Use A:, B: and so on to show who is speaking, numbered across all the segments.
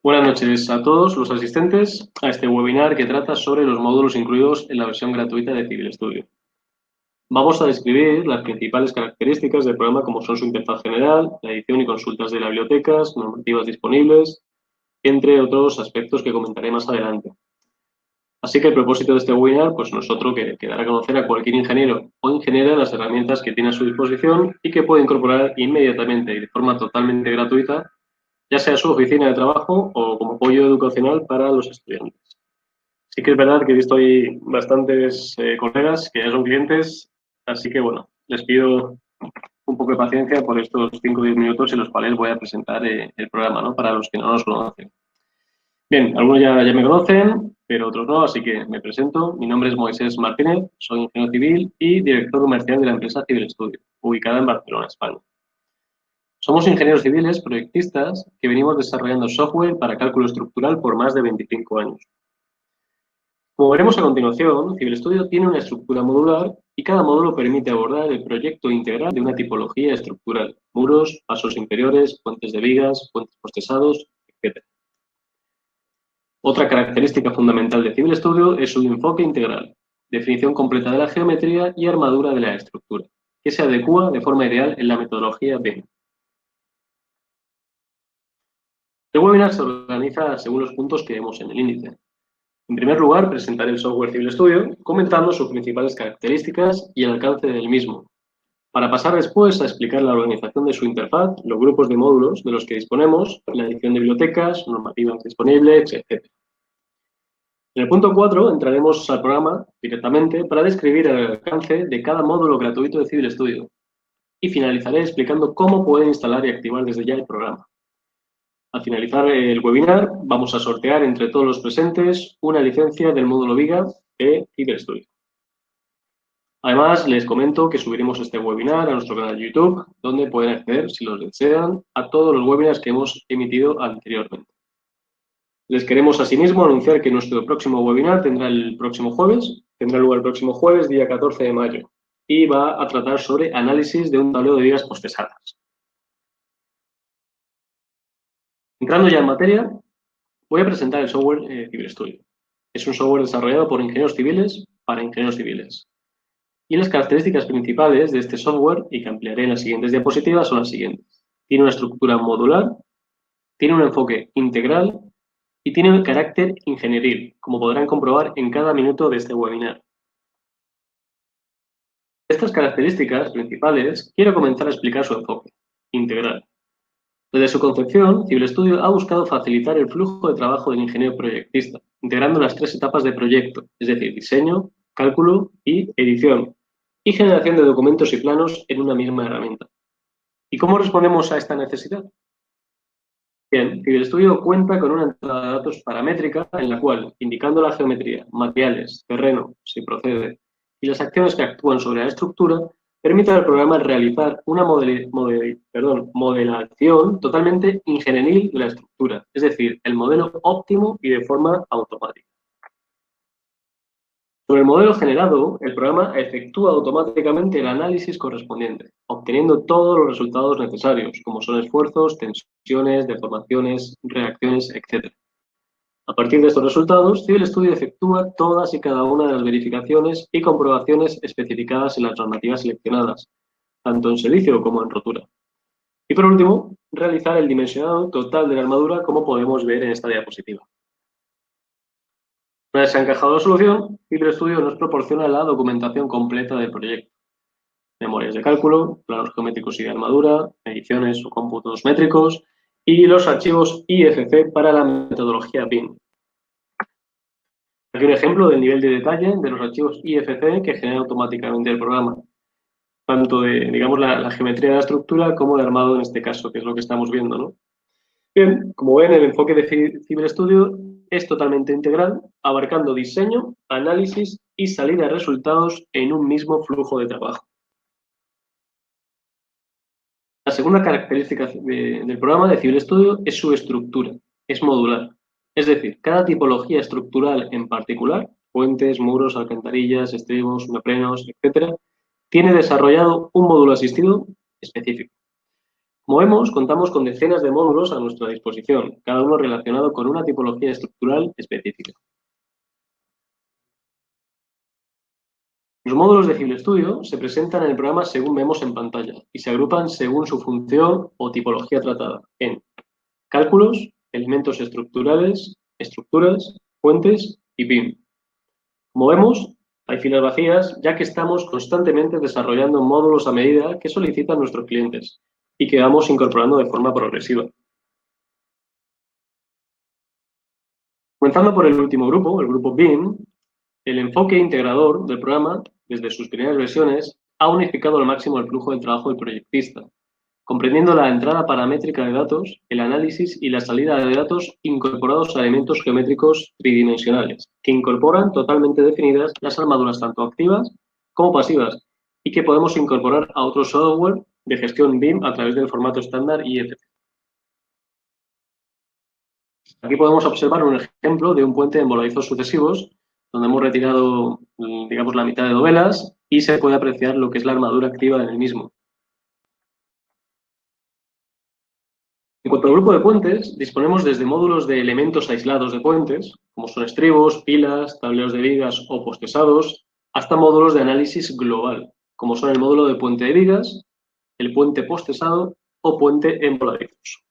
A: Buenas noches a todos los asistentes a este webinar que trata sobre los módulos incluidos en la versión gratuita de Civil Studio. Vamos a describir las principales características del programa como son su interfaz general, la edición y consultas de las bibliotecas, normativas disponibles, entre otros aspectos que comentaré más adelante. Así que el propósito de este webinar pues no es otro que dar a conocer a cualquier ingeniero o ingeniera las herramientas que tiene a su disposición y que puede incorporar inmediatamente y de forma totalmente gratuita, ya sea su oficina de trabajo o como apoyo educacional para los estudiantes. Sí que es verdad que he visto ahí bastantes colegas que ya son clientes, así que bueno, les pido un poco de paciencia por estos 5 o 10 minutos en los cuales voy a presentar el programa, ¿no? Para los que no nos conocen. Bien, algunos ya me conocen, pero otros no, así que me presento. Mi nombre es Moisés Martínez, soy ingeniero civil y director comercial de la empresa Civil Studio, ubicada en Barcelona, España. Somos ingenieros civiles proyectistas que venimos desarrollando software para cálculo estructural por más de 25 años. Como veremos a continuación, Civil Studio tiene una estructura modular y cada módulo permite abordar el proyecto integral de una tipología estructural: muros, pasos inferiores, puentes de vigas, puentes postesados, etc. Otra característica fundamental de Civil Studio es su enfoque integral, definición completa de la geometría y armadura de la estructura, que se adecúa de forma ideal en la metodología BIM. El webinar se organiza según los puntos que vemos en el índice. En primer lugar, presentaré el software Civil Studio, comentando sus principales características y el alcance del mismo, para pasar después a explicar la organización de su interfaz, los grupos de módulos de los que disponemos, la edición de bibliotecas, normativas disponibles, etc. En el punto 4 entraremos al programa directamente para describir el alcance de cada módulo gratuito de Civil Studio y finalizaré explicando cómo pueden instalar y activar desde ya el programa. Al finalizar el webinar, vamos a sortear entre todos los presentes una licencia del módulo Viga de Civil Studio. Además, les comento que subiremos este webinar a nuestro canal de YouTube, donde pueden acceder, si los desean, a todos los webinars que hemos emitido anteriormente. Les queremos asimismo anunciar que nuestro próximo webinar tendrá lugar el próximo jueves, día 14 de mayo, y va a tratar sobre análisis de un tablero de vigas postesadas. Entrando ya en materia, voy a presentar el software Civil Studio. Es un software desarrollado por ingenieros civiles para ingenieros civiles. Y las características principales de este software, y que ampliaré en las siguientes diapositivas, son las siguientes. Tiene una estructura modular, tiene un enfoque integral y tiene un carácter ingenieril, como podrán comprobar en cada minuto de este webinar. Estas características principales quiero comenzar a explicar su enfoque integral. Desde su concepción, Civil Studio ha buscado facilitar el flujo de trabajo del ingeniero proyectista, integrando las 3 etapas de proyecto, es decir, diseño, cálculo y edición, y generación de documentos y planos en una misma herramienta. ¿Y cómo respondemos a esta necesidad? Bien, Civil Studio cuenta con una entrada de datos paramétrica en la cual, indicando la geometría, materiales, terreno, si procede, y las acciones que actúan sobre la estructura, permite al programa realizar una modelación totalmente ingenieril de la estructura, es decir, el modelo óptimo y de forma automática. Sobre el modelo generado, el programa efectúa automáticamente el análisis correspondiente, obteniendo todos los resultados necesarios, como son esfuerzos, tensiones, deformaciones, reacciones, etc. A partir de estos resultados, Civil Studio efectúa todas y cada una de las verificaciones y comprobaciones especificadas en las normativas seleccionadas, tanto en servicio como en rotura. Y por último, realizar el dimensionado total de la armadura, como podemos ver en esta diapositiva. Una vez se ha encajado la solución, Civil Studio nos proporciona la documentación completa del proyecto: memorias de cálculo, planos geométricos y de armadura, mediciones o cómputos métricos y los archivos IFC para la metodología BIM. Aquí un ejemplo del nivel de detalle de los archivos IFC que genera automáticamente el programa, tanto de, digamos, la geometría de la estructura como de armado en este caso, que es lo que estamos viendo, ¿no? Bien, como ven, el enfoque de Civil Studio es totalmente integral, abarcando diseño, análisis y salida de resultados en un mismo flujo de trabajo. La segunda característica del programa de Civil Studio es su estructura, es modular. Es decir, cada tipología estructural en particular, puentes, muros, alcantarillas, estribos, neoprenos, etc., tiene desarrollado un módulo asistido específico. Como vemos, contamos con decenas de módulos a nuestra disposición, cada uno relacionado con una tipología estructural específica. Los módulos de Civil Studio se presentan en el programa según vemos en pantalla y se agrupan según su función o tipología tratada en cálculos, elementos estructurales, estructuras, puentes y BIM. Como vemos, hay filas vacías ya que estamos constantemente desarrollando módulos a medida que solicitan nuestros clientes y que vamos incorporando de forma progresiva. Comenzando por el último grupo, el grupo BIM, el enfoque integrador del programa, desde sus primeras versiones, ha unificado al máximo el flujo de trabajo del proyectista, comprendiendo la entrada paramétrica de datos, el análisis y la salida de datos incorporados a elementos geométricos tridimensionales, que incorporan totalmente definidas las armaduras tanto activas como pasivas y que podemos incorporar a otro software de gestión BIM a través del formato estándar IFC. Aquí podemos observar un ejemplo de un puente en voladizos sucesivos, donde hemos retirado, digamos, la mitad de dovelas y se puede apreciar lo que es la armadura activa en el mismo. En cuanto al grupo de puentes, disponemos desde módulos de elementos aislados de puentes, como son estribos, pilas, tableros de vigas o postesados, hasta módulos de análisis global, como son el módulo de puente de vigas, el puente postesado o puente en voladizos.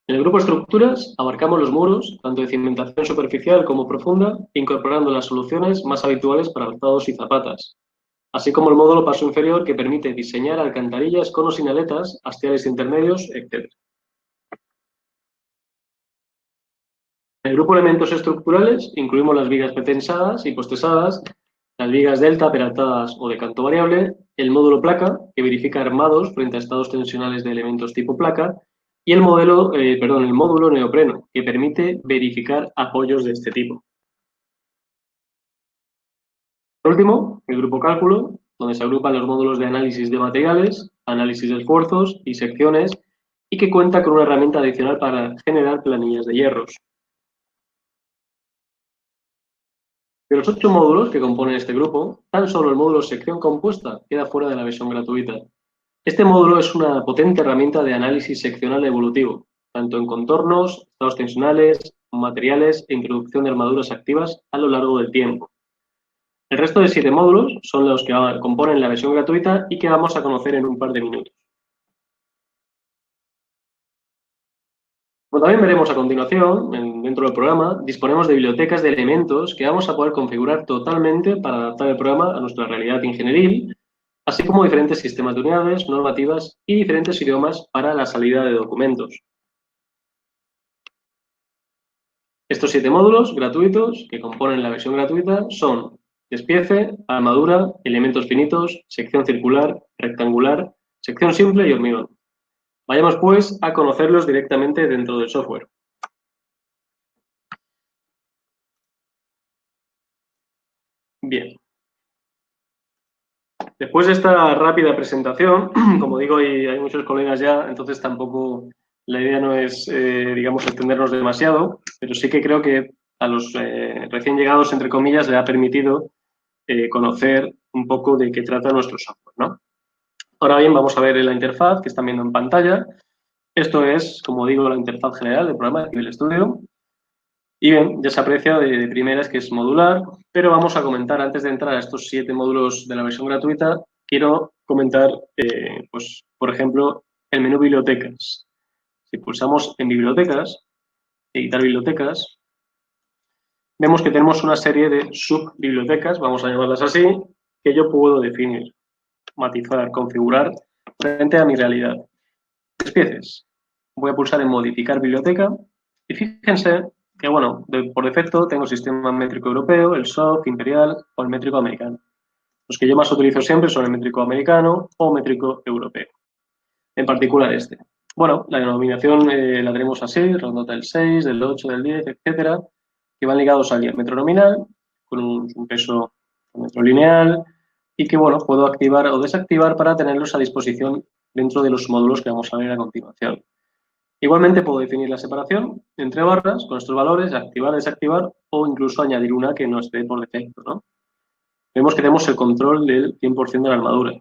A: En el grupo estructuras abarcamos los muros, tanto de cimentación superficial como profunda, incorporando las soluciones más habituales para alzados y zapatas, así como el módulo paso inferior que permite diseñar alcantarillas con o sin aletas, hastiales intermedios, etc. En el grupo de elementos estructurales incluimos las vigas pretensadas y postesadas, las vigas delta peraltadas o de canto variable, el módulo placa, que verifica armados frente a estados tensionales de elementos tipo placa, y el módulo neopreno, que permite verificar apoyos de este tipo. Por último, el grupo cálculo, donde se agrupan los módulos de análisis de materiales, análisis de esfuerzos y secciones, y que cuenta con una herramienta adicional para generar planillas de hierros. De los 8 módulos que componen este grupo, tan solo el módulo sección compuesta queda fuera de la versión gratuita. Este módulo es una potente herramienta de análisis seccional evolutivo, tanto en contornos, estados tensionales, materiales e introducción de armaduras activas a lo largo del tiempo. El resto de 7 módulos son los que componen la versión gratuita y que vamos a conocer en un par de minutos. Como también veremos a continuación, dentro del programa, disponemos de bibliotecas de elementos que vamos a poder configurar totalmente para adaptar el programa a nuestra realidad ingenieril, así como diferentes sistemas de unidades, normativas y diferentes idiomas para la salida de documentos. Estos 7 módulos gratuitos que componen la versión gratuita son despiece, armadura, elementos finitos, sección circular, rectangular, sección simple y hormigón. Vayamos pues a conocerlos directamente dentro del software. Bien. Después de esta rápida presentación, como digo, hay muchos colegas ya, entonces tampoco la idea no es, digamos, extendernos demasiado, pero sí que creo que a los recién llegados, entre comillas, le ha permitido conocer un poco de qué trata nuestro software, ¿no? Ahora bien, vamos a ver la interfaz que están viendo en pantalla. Esto es, como digo, la interfaz general del programa de Civil Studio. Y bien, ya se aprecia de primeras que es modular, pero vamos a comentar, antes de entrar a estos 7 módulos de la versión gratuita, quiero comentar, pues, por ejemplo, el menú bibliotecas. Si pulsamos en bibliotecas, editar bibliotecas, vemos que tenemos una serie de subbibliotecas, vamos a llamarlas así, que yo puedo definir, matizar, configurar frente a mi realidad. Despieces. Voy a pulsar en modificar biblioteca y fíjense que, bueno, por defecto tengo el sistema métrico europeo, el SOC, imperial o el métrico americano. Los que yo más utilizo siempre son el métrico americano o métrico europeo. En particular este. Bueno, la denominación la tenemos así, rondota del 6, del 8, del 10, etcétera, que van ligados al diámetro nominal, con un peso metro lineal, y que, bueno, puedo activar o desactivar para tenerlos a disposición dentro de los módulos que vamos a ver a continuación. Igualmente puedo definir la separación entre barras con estos valores, activar, desactivar o incluso añadir una que no esté por defecto, ¿no? Vemos que tenemos el control del 100% de la armadura.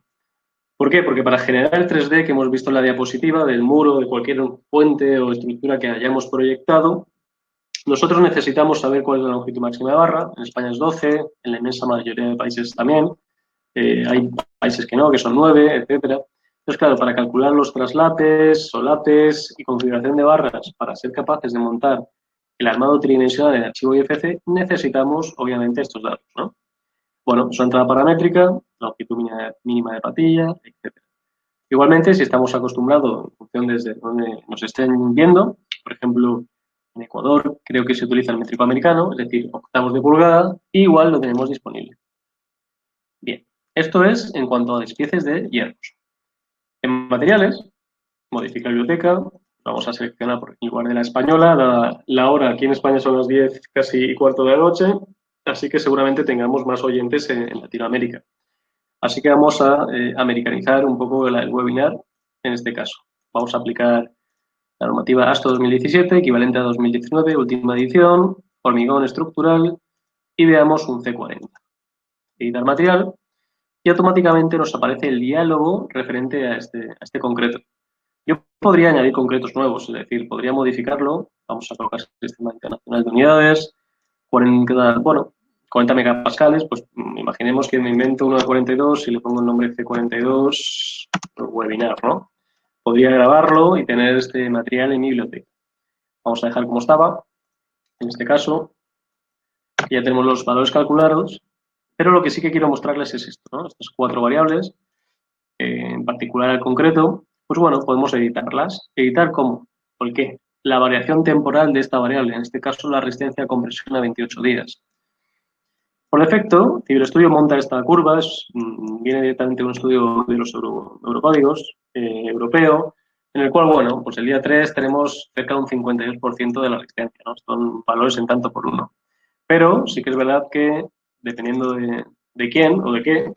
A: ¿Por qué? Porque para generar el 3D que hemos visto en la diapositiva del muro, de cualquier puente o estructura que hayamos proyectado, nosotros necesitamos saber cuál es la longitud máxima de barra. En España es 12, en la inmensa mayoría de países también. Hay países que no, que son 9, etcétera. Entonces, claro, para calcular los traslapes, solapes y configuración de barras para ser capaces de montar el armado tridimensional en archivo IFC, necesitamos, obviamente, estos datos, ¿no? Bueno, su entrada paramétrica, longitud mínima de patilla, etcétera. Igualmente, si estamos acostumbrados, en función desde donde nos estén viendo, por ejemplo, en Ecuador creo que se utiliza el métrico americano, es decir, octavos de pulgada, igual lo tenemos disponible. Bien, esto es en cuanto a despieces de hierros. En materiales, modifica biblioteca, vamos a seleccionar por igual de la española, la hora aquí en España son las 10 casi y cuarto de la noche, así que seguramente tengamos más oyentes en Latinoamérica. Así que vamos a americanizar un poco el webinar en este caso. Vamos a aplicar la normativa ASTO 2017, equivalente a 2019, última edición, hormigón estructural, y veamos un C40. Editar material, y automáticamente nos aparece el diálogo referente a este concreto. Yo podría añadir concretos nuevos, es decir, podría modificarlo. Vamos a colocar Sistema Internacional de Unidades, 40 megapascales, pues imaginemos que me invento uno de 42 y le pongo el nombre C42 webinar, ¿no? Podría grabarlo y tener este material en mi biblioteca. Vamos a dejar como estaba. En este caso, ya tenemos los valores calculados, pero lo que sí que quiero mostrarles es esto, ¿no? Estas 4 variables, en particular el concreto, pues bueno, podemos editarlas. ¿Editar cómo? ¿Por qué? La variación temporal de esta variable, en este caso la resistencia a compresión a 28 días. Por defecto, CiberStudio monta esta curva, viene directamente de un estudio de los eurocódigos europeo, en el cual, bueno, pues el día 3 tenemos cerca de un 52% de la resistencia, ¿no? Son valores en tanto por uno. Pero sí que es verdad que, dependiendo de quién o de qué,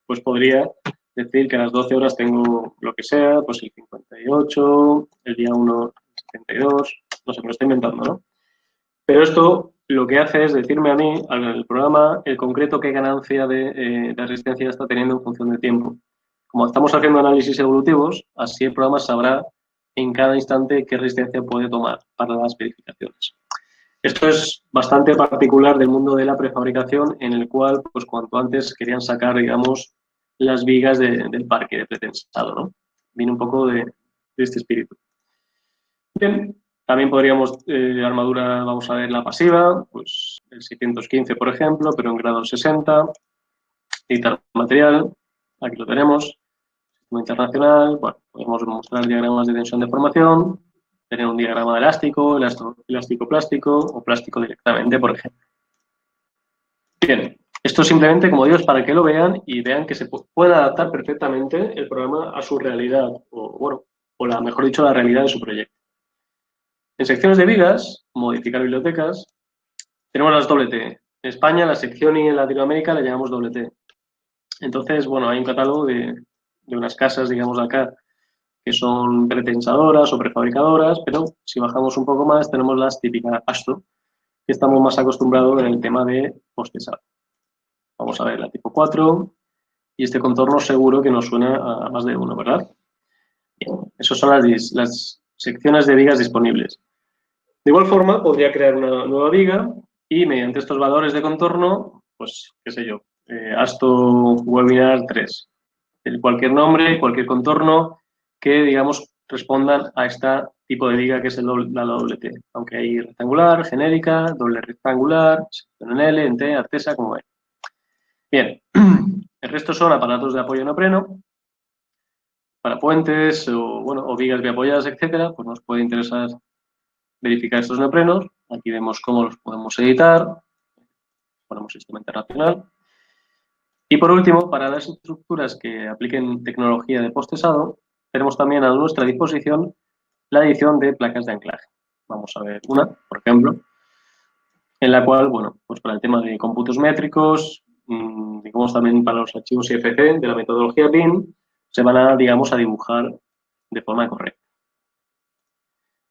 A: pues podría decir que a las 12 horas tengo lo que sea, pues el 58, el día 1, el 72, no sé, me lo estoy inventando, ¿no? Pero esto lo que hace es decirme a mí, al programa, el concreto qué ganancia de resistencia está teniendo en función del tiempo. Como estamos haciendo análisis evolutivos, así el programa sabrá en cada instante qué resistencia puede tomar para las verificaciones. Esto es bastante particular del mundo de la prefabricación, en el cual, pues cuanto antes querían sacar, digamos, las vigas del parque de pretensado, ¿no? Viene un poco de este espíritu. Bien, también podríamos, armadura, vamos a ver la pasiva, pues el 615, por ejemplo, pero en grado 60. Editar material, aquí lo tenemos. Sistema internacional, bueno, podemos mostrar diagramas de tensión de formación, tener un diagrama de elástico, elástico plástico o plástico directamente, por ejemplo. Bien, esto simplemente, como digo, es para que lo vean y vean que se puede adaptar perfectamente el programa a su realidad, o bueno, o mejor dicho, la realidad de su proyecto. En secciones de vigas, modificar bibliotecas, tenemos las doble-T. En España, la sección y en Latinoamérica le llamamos doble-T. Entonces, bueno, hay un catálogo de unas casas, digamos, acá, que son pretensadoras o prefabricadoras, pero si bajamos un poco más, tenemos las típicas ASTO, que estamos más acostumbrados en el tema de postesado. Vamos a ver la tipo 4, y este contorno seguro que nos suena a más de uno, ¿verdad? Bien, esas son las secciones de vigas disponibles. De igual forma, podría crear una nueva viga y mediante estos valores de contorno, pues, qué sé yo, ASTO Webinar 3. Cualquier nombre, cualquier contorno que, digamos, respondan a este tipo de viga que es la doble T. Aunque hay rectangular, genérica, doble rectangular, sección en L, en T, artesa, como ven. Bien, el resto son aparatos de apoyo neopreno para puentes o vigas biapoyadas, etcétera. Pues nos puede interesar verificar estos neoprenos. Aquí vemos cómo los podemos editar. Ponemos sistema internacional. Y por último, para las estructuras que apliquen tecnología de postesado, tenemos también a nuestra disposición la edición de placas de anclaje. Vamos a ver una, por ejemplo, en la cual, bueno, pues para el tema de cómputos métricos, digamos también para los archivos IFC de la metodología BIM, se van a, digamos, a dibujar de forma correcta.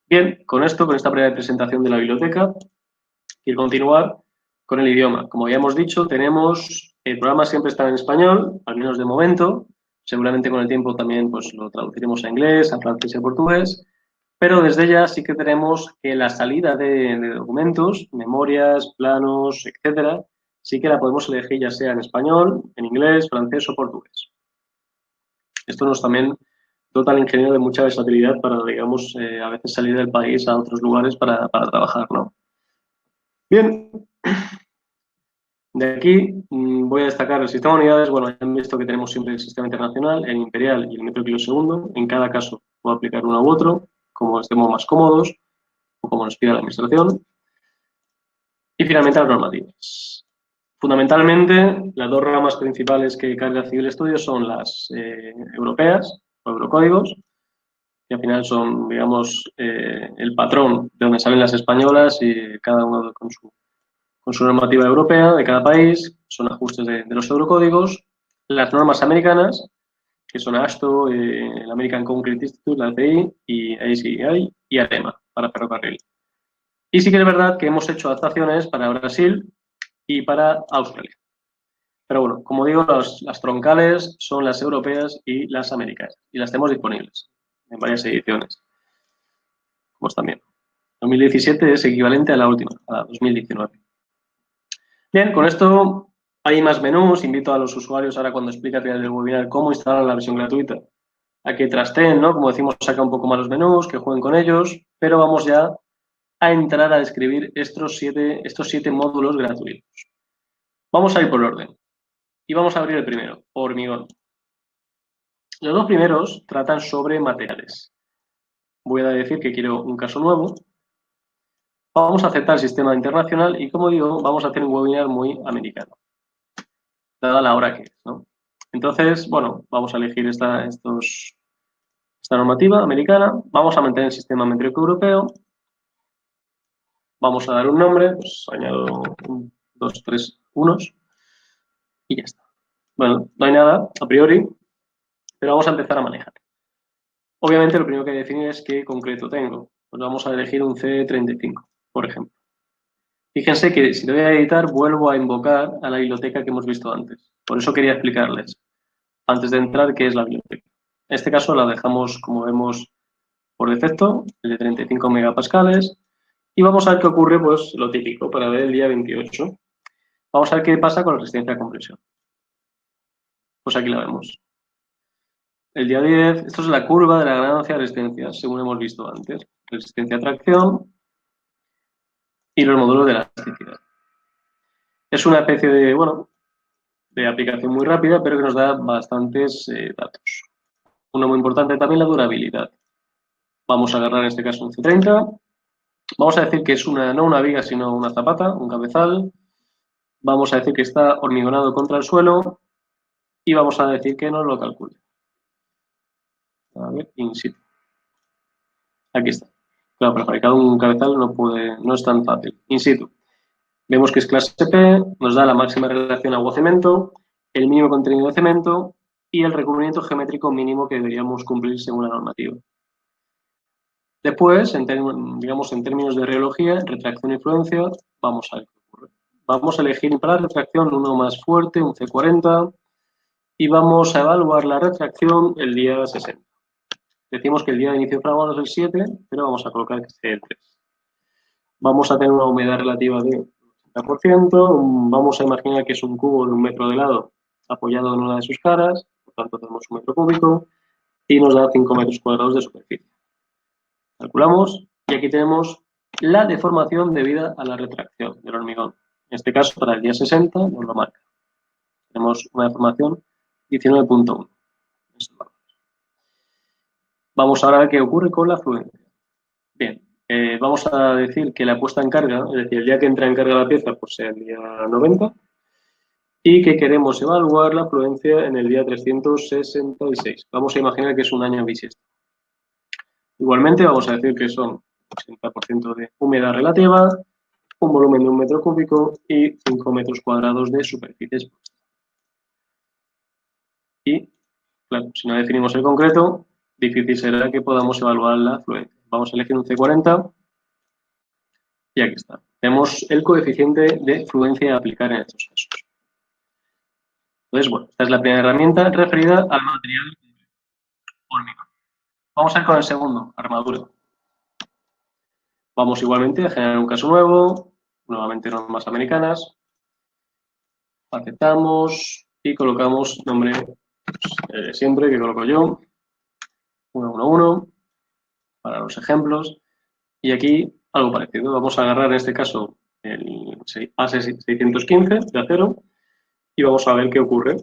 A: Bien, con esta breve presentación de la biblioteca, quiero continuar con el idioma. Como ya hemos dicho, el programa siempre está en español, al menos de momento. Seguramente con el tiempo también pues, lo traduciremos a inglés, a francés y a portugués, pero desde ya sí que tenemos que la salida de documentos, memorias, planos, etcétera, sí que la podemos elegir ya sea en español, en inglés, francés o portugués. Esto nos también dota al ingeniero de mucha versatilidad para, digamos, a veces salir del país a otros lugares para trabajar, ¿no? Bien, de aquí voy a destacar el sistema de unidades. Bueno, ya han visto que tenemos siempre el sistema internacional, el imperial y el metro kilo segundo. En cada caso puedo aplicar uno u otro, como estemos más cómodos o como nos pida la administración. Y finalmente las normativas. Fundamentalmente, las dos ramas principales que carga Civil Studios son las europeas o eurocódigos, que al final son, digamos, el patrón de donde salen las españolas y cada uno con su normativa europea de cada país, son ajustes de los eurocódigos, las normas americanas, que son AASHTO, el American Concrete Institute, la ACI, y ACI y AREMA para ferrocarril. Y sí que es verdad que hemos hecho adaptaciones para Brasil y para Australia. Pero bueno, como digo, las troncales son las europeas y las americanas, y las tenemos disponibles en varias ediciones, como están viendo. 2017 es equivalente a la última, a 2019. Bien, con esto hay más menús. Invito a los usuarios ahora cuando explique al final del webinar cómo instalar la versión gratuita a que trasteen, ¿no? Como decimos, saca un poco más los menús, que jueguen con ellos, pero vamos ya a entrar a describir estos siete módulos gratuitos. Vamos a ir por orden y vamos a abrir el primero, hormigón. Los dos primeros tratan sobre materiales. Voy a decir que quiero un caso nuevo. Vamos a aceptar el sistema internacional y, como digo, vamos a hacer un webinar muy americano, dada la hora que es, ¿no? Entonces, bueno, vamos a elegir esta normativa americana, vamos a mantener el sistema métrico europeo, vamos a dar un nombre, pues añado 1, 2, 3, 1 y ya está. Bueno, no hay nada a priori, pero vamos a empezar a manejar. Obviamente lo primero que hay que definir es qué concreto tengo. Pues vamos a elegir un C35, por ejemplo. Fíjense que si lo voy a editar, vuelvo a invocar a la biblioteca que hemos visto antes. Por eso quería explicarles, antes de entrar, qué es la biblioteca. En este caso la dejamos, como vemos, por defecto, el de 35 megapascales. Y vamos a ver qué ocurre, pues, lo típico, para ver el día 28. Vamos a ver qué pasa con la resistencia a compresión. Pues aquí la vemos. El día 10, esto es la curva de la ganancia de resistencia, según hemos visto antes. Resistencia a tracción y los módulos de elasticidad. Es una especie de, bueno, de aplicación muy rápida, pero que nos da bastantes datos. Uno muy importante también, la durabilidad. Vamos a agarrar en este caso un C30. Vamos a decir que es no una viga, sino una zapata, un cabezal. Vamos a decir que está hormigonado contra el suelo y vamos a decir que nos lo calcule. A ver, in situ. Aquí está. Claro, para fabricar un cabezal no es tan fácil. In situ. Vemos que es clase P, nos da la máxima relación agua-cemento, el mínimo contenido de cemento y el recubrimiento geométrico mínimo que deberíamos cumplir según la normativa. Después, digamos, en términos de rheología, retracción e influencia, vamos a ver qué ocurre. Vamos a elegir para la retracción uno más fuerte, un C40, y vamos a evaluar la retracción el día 60. Decimos que el día de inicio fraguado es el 7, pero vamos a colocar que sea el 3. Vamos a tener una humedad relativa de 80%. Vamos a imaginar que es un cubo de 1 metro de lado apoyado en una de sus caras, por tanto tenemos 1 metro cúbico, y nos da 5 metros cuadrados de superficie. Calculamos y aquí tenemos la deformación debida a la retracción del hormigón. En este caso, para el día 60 nos lo marca. Tenemos una deformación 19.1. Vamos ahora a ver qué ocurre con la fluencia. Bien, vamos a decir que la puesta en carga, es decir, el día que entra en carga la pieza, pues sea el día 90, y que queremos evaluar la fluencia en el día 366. Vamos a imaginar que es un año bisiesto. Igualmente vamos a decir que son 80% de humedad relativa, un volumen de 1 metro cúbico y 5 metros cuadrados de superficie expuesta. Y, claro, si no definimos el concreto, difícil será que podamos evaluar la fluencia. Vamos a elegir un C40 y aquí está. Tenemos el coeficiente de fluencia a aplicar en estos casos. Entonces, bueno, esta es la primera herramienta referida al material hormigón. Vamos a ir con el segundo, armadura. Vamos igualmente a generar un caso nuevo, nuevamente normas americanas. Aceptamos y colocamos nombre siempre que coloco yo, 111, para los ejemplos. Y aquí algo parecido. Vamos a agarrar en este caso el A615 de acero y vamos a ver qué ocurre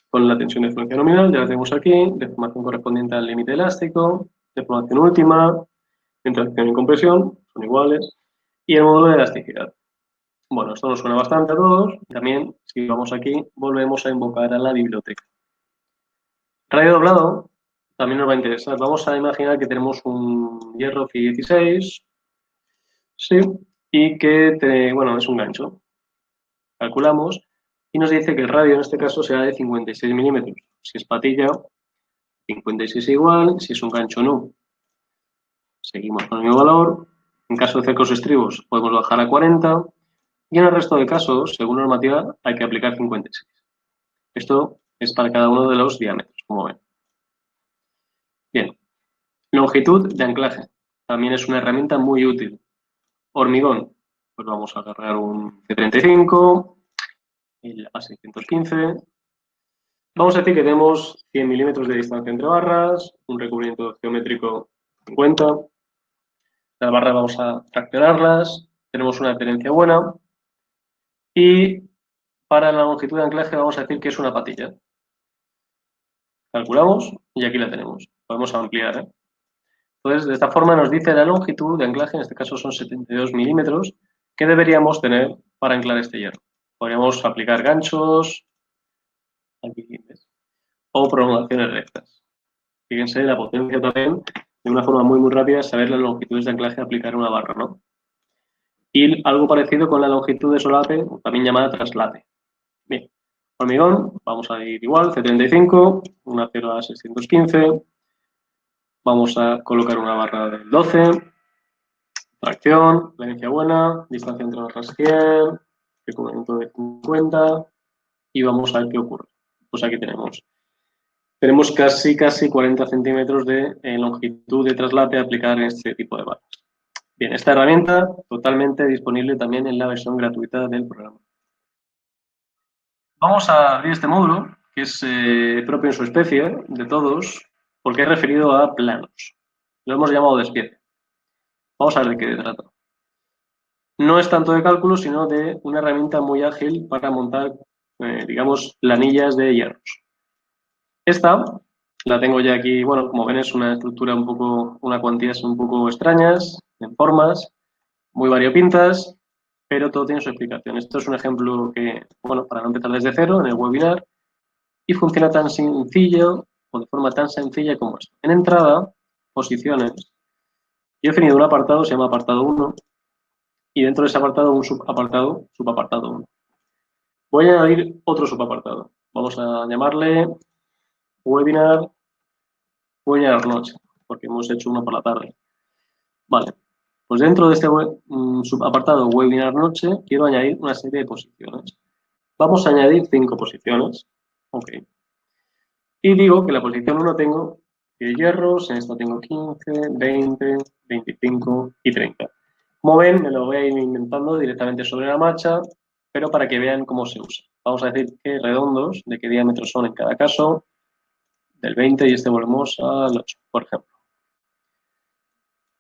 A: con la tensión de fluencia nominal. Ya la tenemos aquí, deformación correspondiente al límite elástico, deformación última, interacción y compresión, son iguales, y el módulo de elasticidad. Bueno, esto nos suena bastante a todos. También, si vamos aquí, volvemos a invocar a la biblioteca. Radio doblado también nos va a interesar. Vamos a imaginar que tenemos un hierro Fi16, sí, y que, bueno, es un gancho. Calculamos y nos dice que el radio en este caso será de 56 milímetros. Si es patilla, 56 igual, si es un gancho no. Seguimos con el mismo valor. En caso de cercos estribos podemos bajar a 40 y en el resto de casos, según normativa, hay que aplicar 56. Esto es para cada uno de los diámetros, como ven. Bien, longitud de anclaje. También es una herramienta muy útil. Hormigón, pues vamos a agarrar un C35, el A615. Vamos a decir que tenemos 100 milímetros de distancia entre barras, un recubrimiento geométrico 50. Las barras vamos a fraccionarlas, tenemos una adherencia buena. Y para la longitud de anclaje vamos a decir que es una patilla. Calculamos y aquí la tenemos. Podemos ampliar, ¿eh? Entonces, de esta forma nos dice la longitud de anclaje, en este caso son 72 milímetros, que deberíamos tener para anclar este hierro. Podríamos aplicar ganchos, aquí, ¿ves? O prolongaciones rectas. Fíjense la potencia también, de una forma muy rápida, saber las longitudes de anclaje a aplicar una barra, ¿no? Y algo parecido con la longitud de solape, también llamada traslape. Bien, hormigón, vamos a ir igual, C35, un acero a 615. Vamos a colocar una barra del 12, tracción, adherencia buena, distancia entre barras 100, recubrimiento de 50 y vamos a ver qué ocurre. Pues aquí tenemos casi 40 centímetros de longitud de traslape a aplicar en este tipo de barras. Bien, esta herramienta totalmente disponible también en la versión gratuita del programa. Vamos a abrir este módulo, que es propio en su especie, de todos, porque es referido a planos. Lo hemos llamado despiece. Vamos a ver de qué trata. No es tanto de cálculo, sino de una herramienta muy ágil para montar, digamos, planillas de hierros. Esta la tengo ya aquí, bueno, como ven es una estructura un poco, una cuantías un poco extrañas, en formas, muy variopintas, pero todo tiene su explicación. Esto es un ejemplo que, bueno, para no empezar desde cero, en el webinar, y funciona tan sencillo, o de forma tan sencilla como esto. En entrada, posiciones, yo he definido un apartado, se llama apartado 1, y dentro de ese apartado un subapartado 1. Voy a añadir otro subapartado. Vamos a llamarle webinar noche, porque hemos hecho uno por la tarde. Vale, pues dentro de este subapartado webinar noche quiero añadir una serie de posiciones. Vamos a añadir 5 posiciones. Ok. Y digo que la posición 1 tengo hierros, en esta tengo 15, 20, 25 y 30. Como ven, me lo voy a ir inventando directamente sobre la marcha, pero para que vean cómo se usa. Vamos a decir que redondos, de qué diámetro son en cada caso, del 20 y este volvemos al 8, por ejemplo.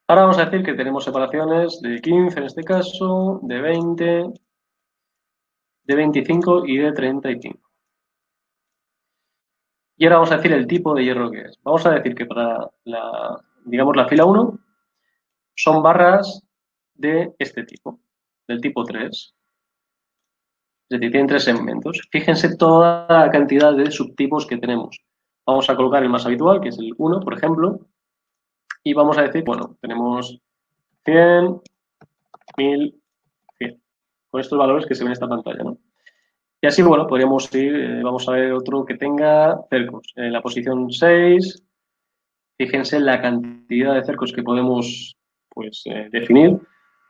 A: Ahora vamos a decir que tenemos separaciones de 15 en este caso, de 20, de 25 y de 35. Y ahora vamos a decir el tipo de hierro que es. Vamos a decir que para digamos, la fila 1 son barras de este tipo, del tipo 3. Es decir, tienen 3 segmentos. Fíjense toda la cantidad de subtipos que tenemos. Vamos a colocar el más habitual, que es el 1, por ejemplo, y vamos a decir, bueno, tenemos 100, 1000, 100. Con estos valores que se ven en esta pantalla, ¿no? Y así, bueno, podríamos ir, vamos a ver otro que tenga cercos. En la posición 6, fíjense la cantidad de cercos que podemos pues, definir.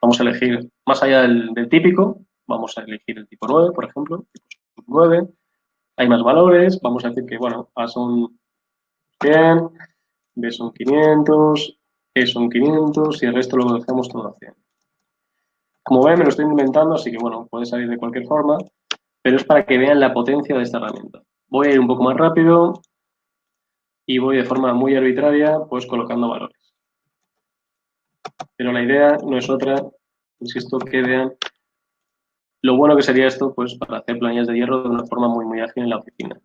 A: Vamos a elegir, más allá del típico, vamos a elegir el tipo 9, por ejemplo, tipo 9. hay más valores, vamos a decir que, bueno, A son 100, B son 500, E son 500 y el resto lo dejamos todo a 100. Como ven, me lo estoy inventando, así que, bueno, puede salir de cualquier forma, pero es para que vean la potencia de esta herramienta. Voy a ir un poco más rápido y voy de forma muy arbitraria, pues colocando valores. Pero la idea no es otra, insisto, que vean lo bueno que sería esto, pues, para hacer planillas de hierro de una forma muy, muy ágil en la oficina.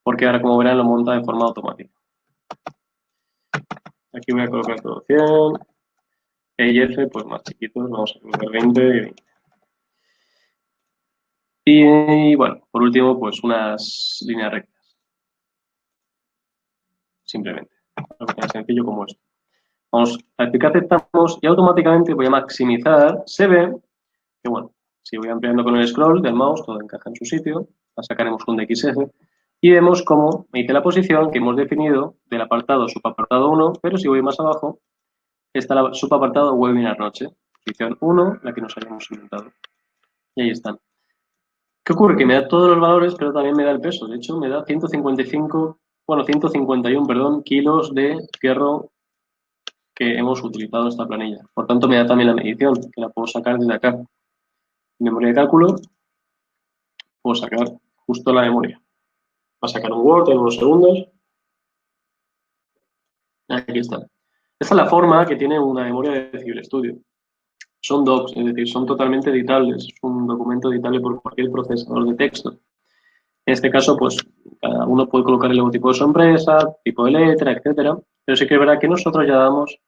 A: Porque ahora, como verán, lo monta de forma automática. Aquí voy a colocar todo 100, E y F, pues más chiquitos, vamos a colocar 20 y 20. Y bueno, por último, pues unas líneas rectas. Simplemente. Algo tan sencillo como esto. Vamos a decir que aceptamos y automáticamente voy a maximizar. Se ve que, bueno, si voy ampliando con el scroll del mouse, todo encaja en su sitio. La sacaremos un DXF. Y vemos cómo me dice la posición que hemos definido del apartado subapartado 1, pero si voy más abajo, está el subapartado webinar noche. Posición 1, la que nos hayamos inventado. Y ahí están. ¿Qué ocurre? Que me da todos los valores, pero también me da el peso. De hecho, me da 151, perdón, kilos de hierro que hemos utilizado en esta planilla. Por tanto, me da también la medición, que la puedo sacar desde acá. Memoria de cálculo, puedo sacar justo la memoria. Va a sacar un Word en unos segundos. Aquí está. Esta es la forma que tiene una memoria de Civil Studio. Son docs, es decir, son totalmente editables. Es un documento editable por cualquier procesador de texto. En este caso, pues, cada uno puede colocar el logotipo de su empresa, tipo de letra, etcétera. Pero sí que es verdad que nosotros ya damos,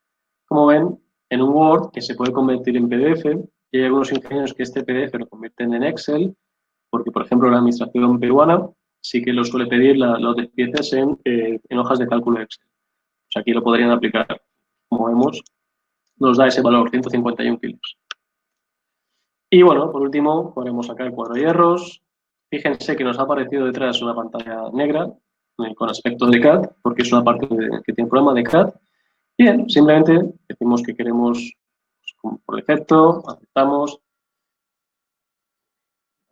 A: como ven, en un Word que se puede convertir en PDF. Y hay algunos ingenieros que este PDF lo convierten en Excel, porque, por ejemplo, la administración peruana sí que lo suele pedir los despieces en hojas de cálculo Excel. O sea, aquí lo podrían aplicar. Como vemos, nos da ese valor, 151 kilos. Y bueno, por último, podemos sacar el cuadro de hierros. Fíjense que nos ha aparecido detrás una pantalla negra con aspecto de CAD, porque es una parte que tiene programa de CAD. Bien, simplemente decimos que queremos, pues, por defecto, aceptamos.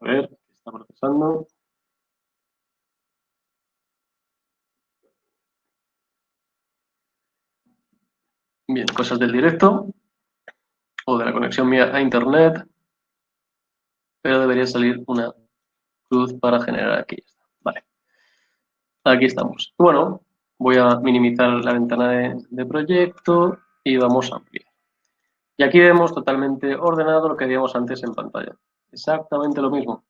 A: A ver, ¿qué está procesando? Bien, cosas del directo o de la conexión mía a internet, pero debería salir una cruz para generar aquí. Vale, aquí estamos. Bueno, voy a minimizar la ventana de proyecto y vamos a ampliar. Y aquí vemos totalmente ordenado lo que veíamos antes en pantalla. Exactamente lo mismo.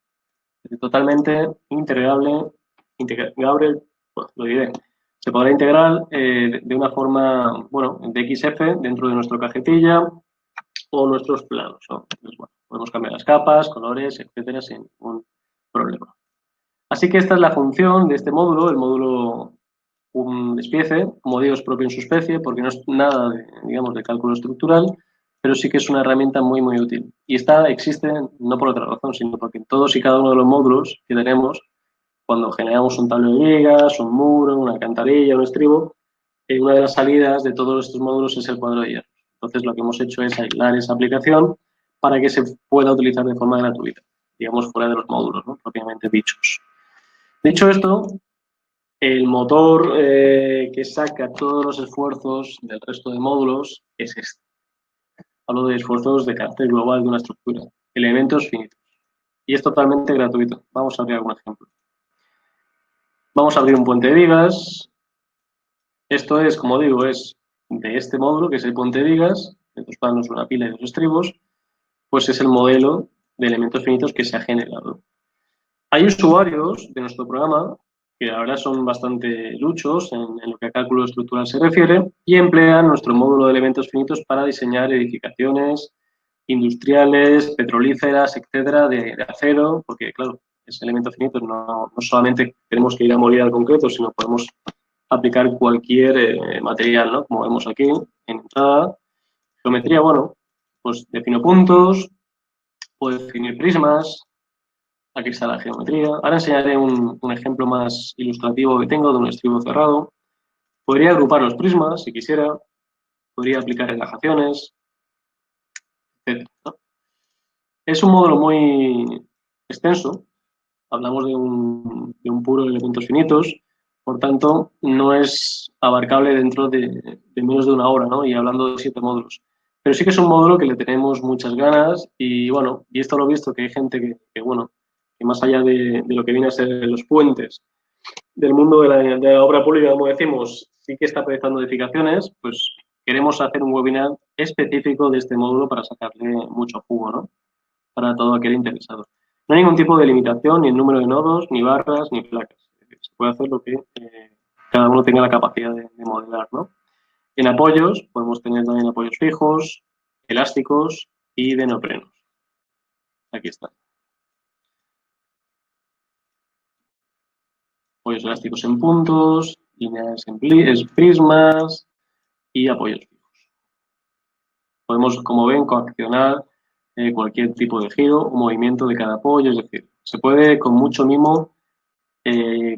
A: Totalmente integrable, bueno, lo diré. Se podrá integrar de una forma, bueno, de XF dentro de nuestro cajetilla o nuestros planos, ¿no? Entonces, bueno, podemos cambiar las capas, colores, etcétera, sin ningún problema. Así que esta es la función de este módulo, el módulo un despiece, como digo, es propio en su especie, porque no es nada, digamos, de cálculo estructural, pero sí que es una herramienta muy, muy útil. Y esta existe no por otra razón, sino porque en todos y cada uno de los módulos que tenemos, cuando generamos un tablero de vigas, un muro, una alcantarilla, un estribo, una de las salidas de todos estos módulos es el cuadro de hierro. Entonces, lo que hemos hecho es aislar esa aplicación para que se pueda utilizar de forma gratuita, digamos, fuera de los módulos, ¿no?, propiamente dichos. Dicho esto, el motor que saca todos los esfuerzos del resto de módulos es este. Hablo de esfuerzos de carácter global de una estructura, elementos finitos. Y es totalmente gratuito. Vamos a abrir algún ejemplo. Vamos a abrir un puente de vigas. Esto es, como digo, es de este módulo, que es el puente de vigas, de dos planos, una pila y dos estribos, pues es el modelo de elementos finitos que se ha generado. Hay usuarios de nuestro programa que ahora son bastante luchos en lo que a cálculo estructural se refiere y emplean nuestro módulo de elementos finitos para diseñar edificaciones industriales, petrolíferas, etcétera, de acero, porque claro, ese elemento finito no solamente tenemos que ir a morir al concreto, sino podemos aplicar cualquier material, ¿no? Como vemos aquí en entrada. Geometría, bueno, pues defino puntos, puedo definir prismas. Aquí está la geometría. Ahora enseñaré un ejemplo más ilustrativo que tengo de un estribo cerrado. Podría agrupar los prismas si quisiera. Podría aplicar relajaciones, etc., ¿no? Es un módulo muy extenso, hablamos de un puro de elementos finitos, por tanto, no es abarcable dentro de menos de una hora, ¿no? Y hablando de 7 módulos. Pero sí que es un módulo que le tenemos muchas ganas y, bueno, y esto lo he visto que hay gente bueno, que más allá de lo que viene a ser los puentes del mundo de la obra pública, como decimos, sí que está proyectando edificaciones, pues queremos hacer un webinar específico de este módulo para sacarle mucho jugo, ¿no? Para todo aquel interesado. No hay ningún tipo de limitación ni en número de nodos, ni barras, ni placas. Es decir, se puede hacer lo que cada uno tenga la capacidad de modelar, ¿no? En apoyos podemos tener también apoyos fijos, elásticos y de neoprenos. Aquí está. Apoyos elásticos en puntos, líneas en prismas y apoyos fijos. Podemos, como ven, coaccionar cualquier tipo de giro o movimiento de cada apoyo, es decir, se puede con mucho mimo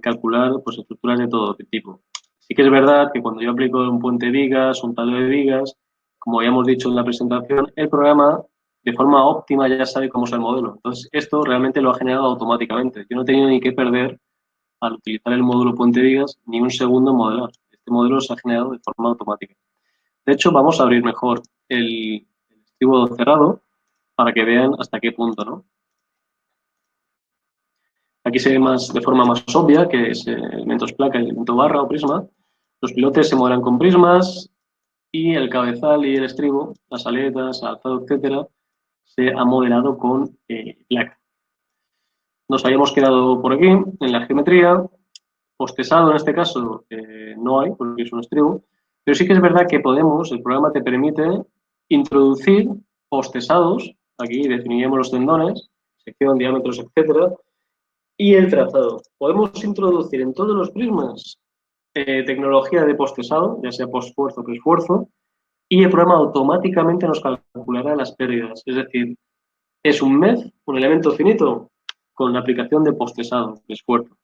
A: calcular pues, estructuras de todo tipo. Sí que es verdad que cuando yo aplico un puente de vigas, un tablero de vigas, como ya hemos dicho en la presentación, el programa de forma óptima ya sabe cómo es el modelo. Entonces, esto realmente lo ha generado automáticamente. Yo no he tenido ni que perder al utilizar el módulo puente de vigas ni un segundo en modelar. Este modelo se ha generado de forma automática. De hecho, vamos a abrir mejor el estribo cerrado para que vean hasta qué punto, ¿no? Aquí se ve más, de forma más obvia, que es elementos placa y elemento barra o prisma. Los pilotes se modelan con prismas y el cabezal y el estribo, las aletas, alzado, etcétera, se ha modelado con placa. Nos habíamos quedado por aquí, en la geometría. Postesado, en este caso, no hay, porque es un estribo, pero sí que es verdad que podemos, el programa te permite introducir postesados, aquí definiríamos los tendones, sección, diámetros, etcétera, y el trazado. Podemos introducir en todos los prismas tecnología de postesado, ya sea posesfuerzo o preesfuerzo, y el programa automáticamente nos calculará las pérdidas. Es decir, es un MEF, un elemento finito, con la aplicación de postesado, de esfuerzo.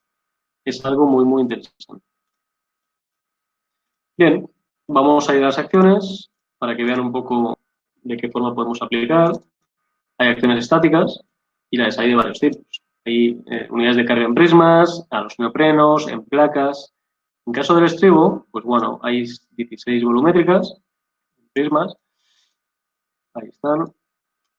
A: Es algo muy, muy interesante. Bien, vamos a ir a las acciones para que vean un poco de qué forma podemos aplicar. Hay acciones estáticas y las hay de varios tipos. Hay unidades de carga en prismas, a los neoprenos, en placas. En caso del estribo, pues bueno, hay 16 volumétricas, prismas, ahí están.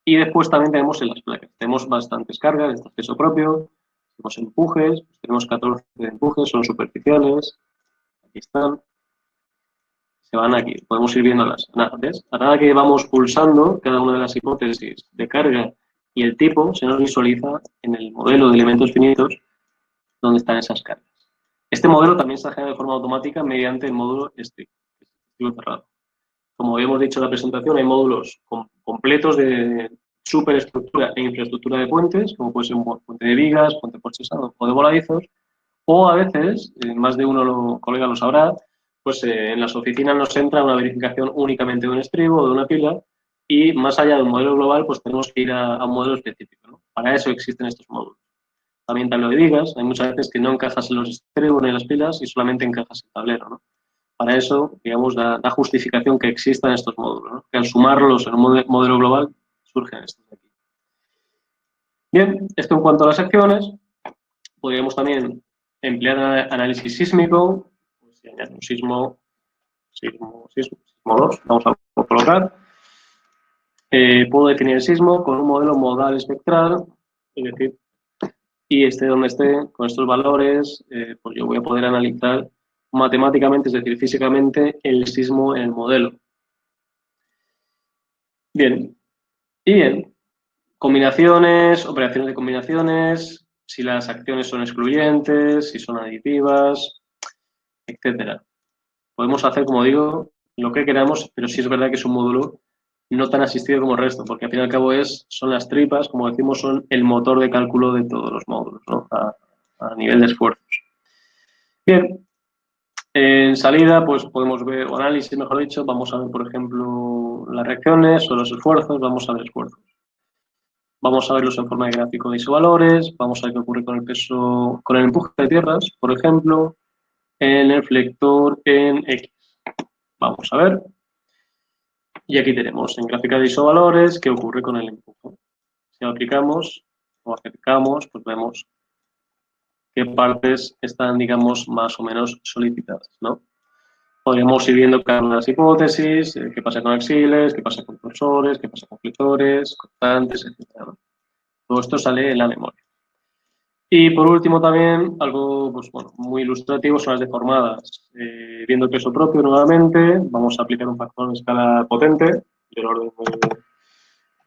A: Y después también tenemos en las placas. Tenemos bastantes cargas de acceso propio, tenemos empujes, pues tenemos 14 de empujes, son superficiales, aquí están. Se van aquí, podemos ir viéndolas. ¿Ves? A nada que vamos pulsando cada una de las hipótesis de carga y el tipo, se nos visualiza en el modelo de elementos finitos dónde están esas cargas. Este modelo también se genera de forma automática mediante el módulo estricto cerrado. Como hemos dicho en la presentación, hay módulos completos de superestructura e infraestructura de puentes, como puede ser un puente de vigas, puente postesado o de voladizos, o a veces, más de uno colega lo sabrá, pues en las oficinas nos entra una verificación únicamente de un estribo o de una pila y más allá de un modelo global, pues tenemos que ir a un modelo específico, ¿no? Para eso existen estos módulos. También tablero de vigas, hay muchas veces que no encajas en los estribos ni en las pilas y solamente encajas el tablero, ¿no? Para eso, digamos, la justificación que existan estos módulos, ¿no? Que al sumarlos en un modelo global surgen estos de aquí. Bien, esto en cuanto a las acciones. Podríamos también emplear análisis sísmico, pues si añade un sismo 2, vamos a colocar. Puedo definir el sismo con un modelo modal espectral, es decir, y esté donde esté, con estos valores, pues yo voy a poder analizar matemáticamente, es decir, físicamente, el sismo en el modelo. Bien, y bien, combinaciones, operaciones de combinaciones, si las acciones son excluyentes, si son aditivas, etcétera. Podemos hacer, como digo, lo que queramos, pero sí es verdad que es un módulo no tan asistido como el resto, porque al fin y al cabo son las tripas, como decimos, son el motor de cálculo de todos los módulos, ¿no? A nivel de esfuerzos. Bien, en salida, pues podemos ver, o análisis, mejor dicho, vamos a ver, por ejemplo, las reacciones o los esfuerzos, vamos a ver esfuerzos. Vamos a verlos en forma de gráfico de isovalores, vamos a ver qué ocurre con el peso, con el empuje de tierras, por ejemplo, en el flector en X. Vamos a ver. Y aquí tenemos en gráfica de isovalores qué ocurre con el empuje. Si lo aplicamos o acercamos, pues vemos qué partes están, digamos, más o menos solicitadas, ¿no? Podríamos ir viendo cada una de las hipótesis, qué pasa con axiles, qué pasa con torsores, qué pasa con flexores, constantes, etc. Todo esto sale en la memoria. Y por último también, algo pues, bueno, muy ilustrativo son las deformadas. Viendo el peso propio nuevamente, vamos a aplicar un factor de escala potente, del orden de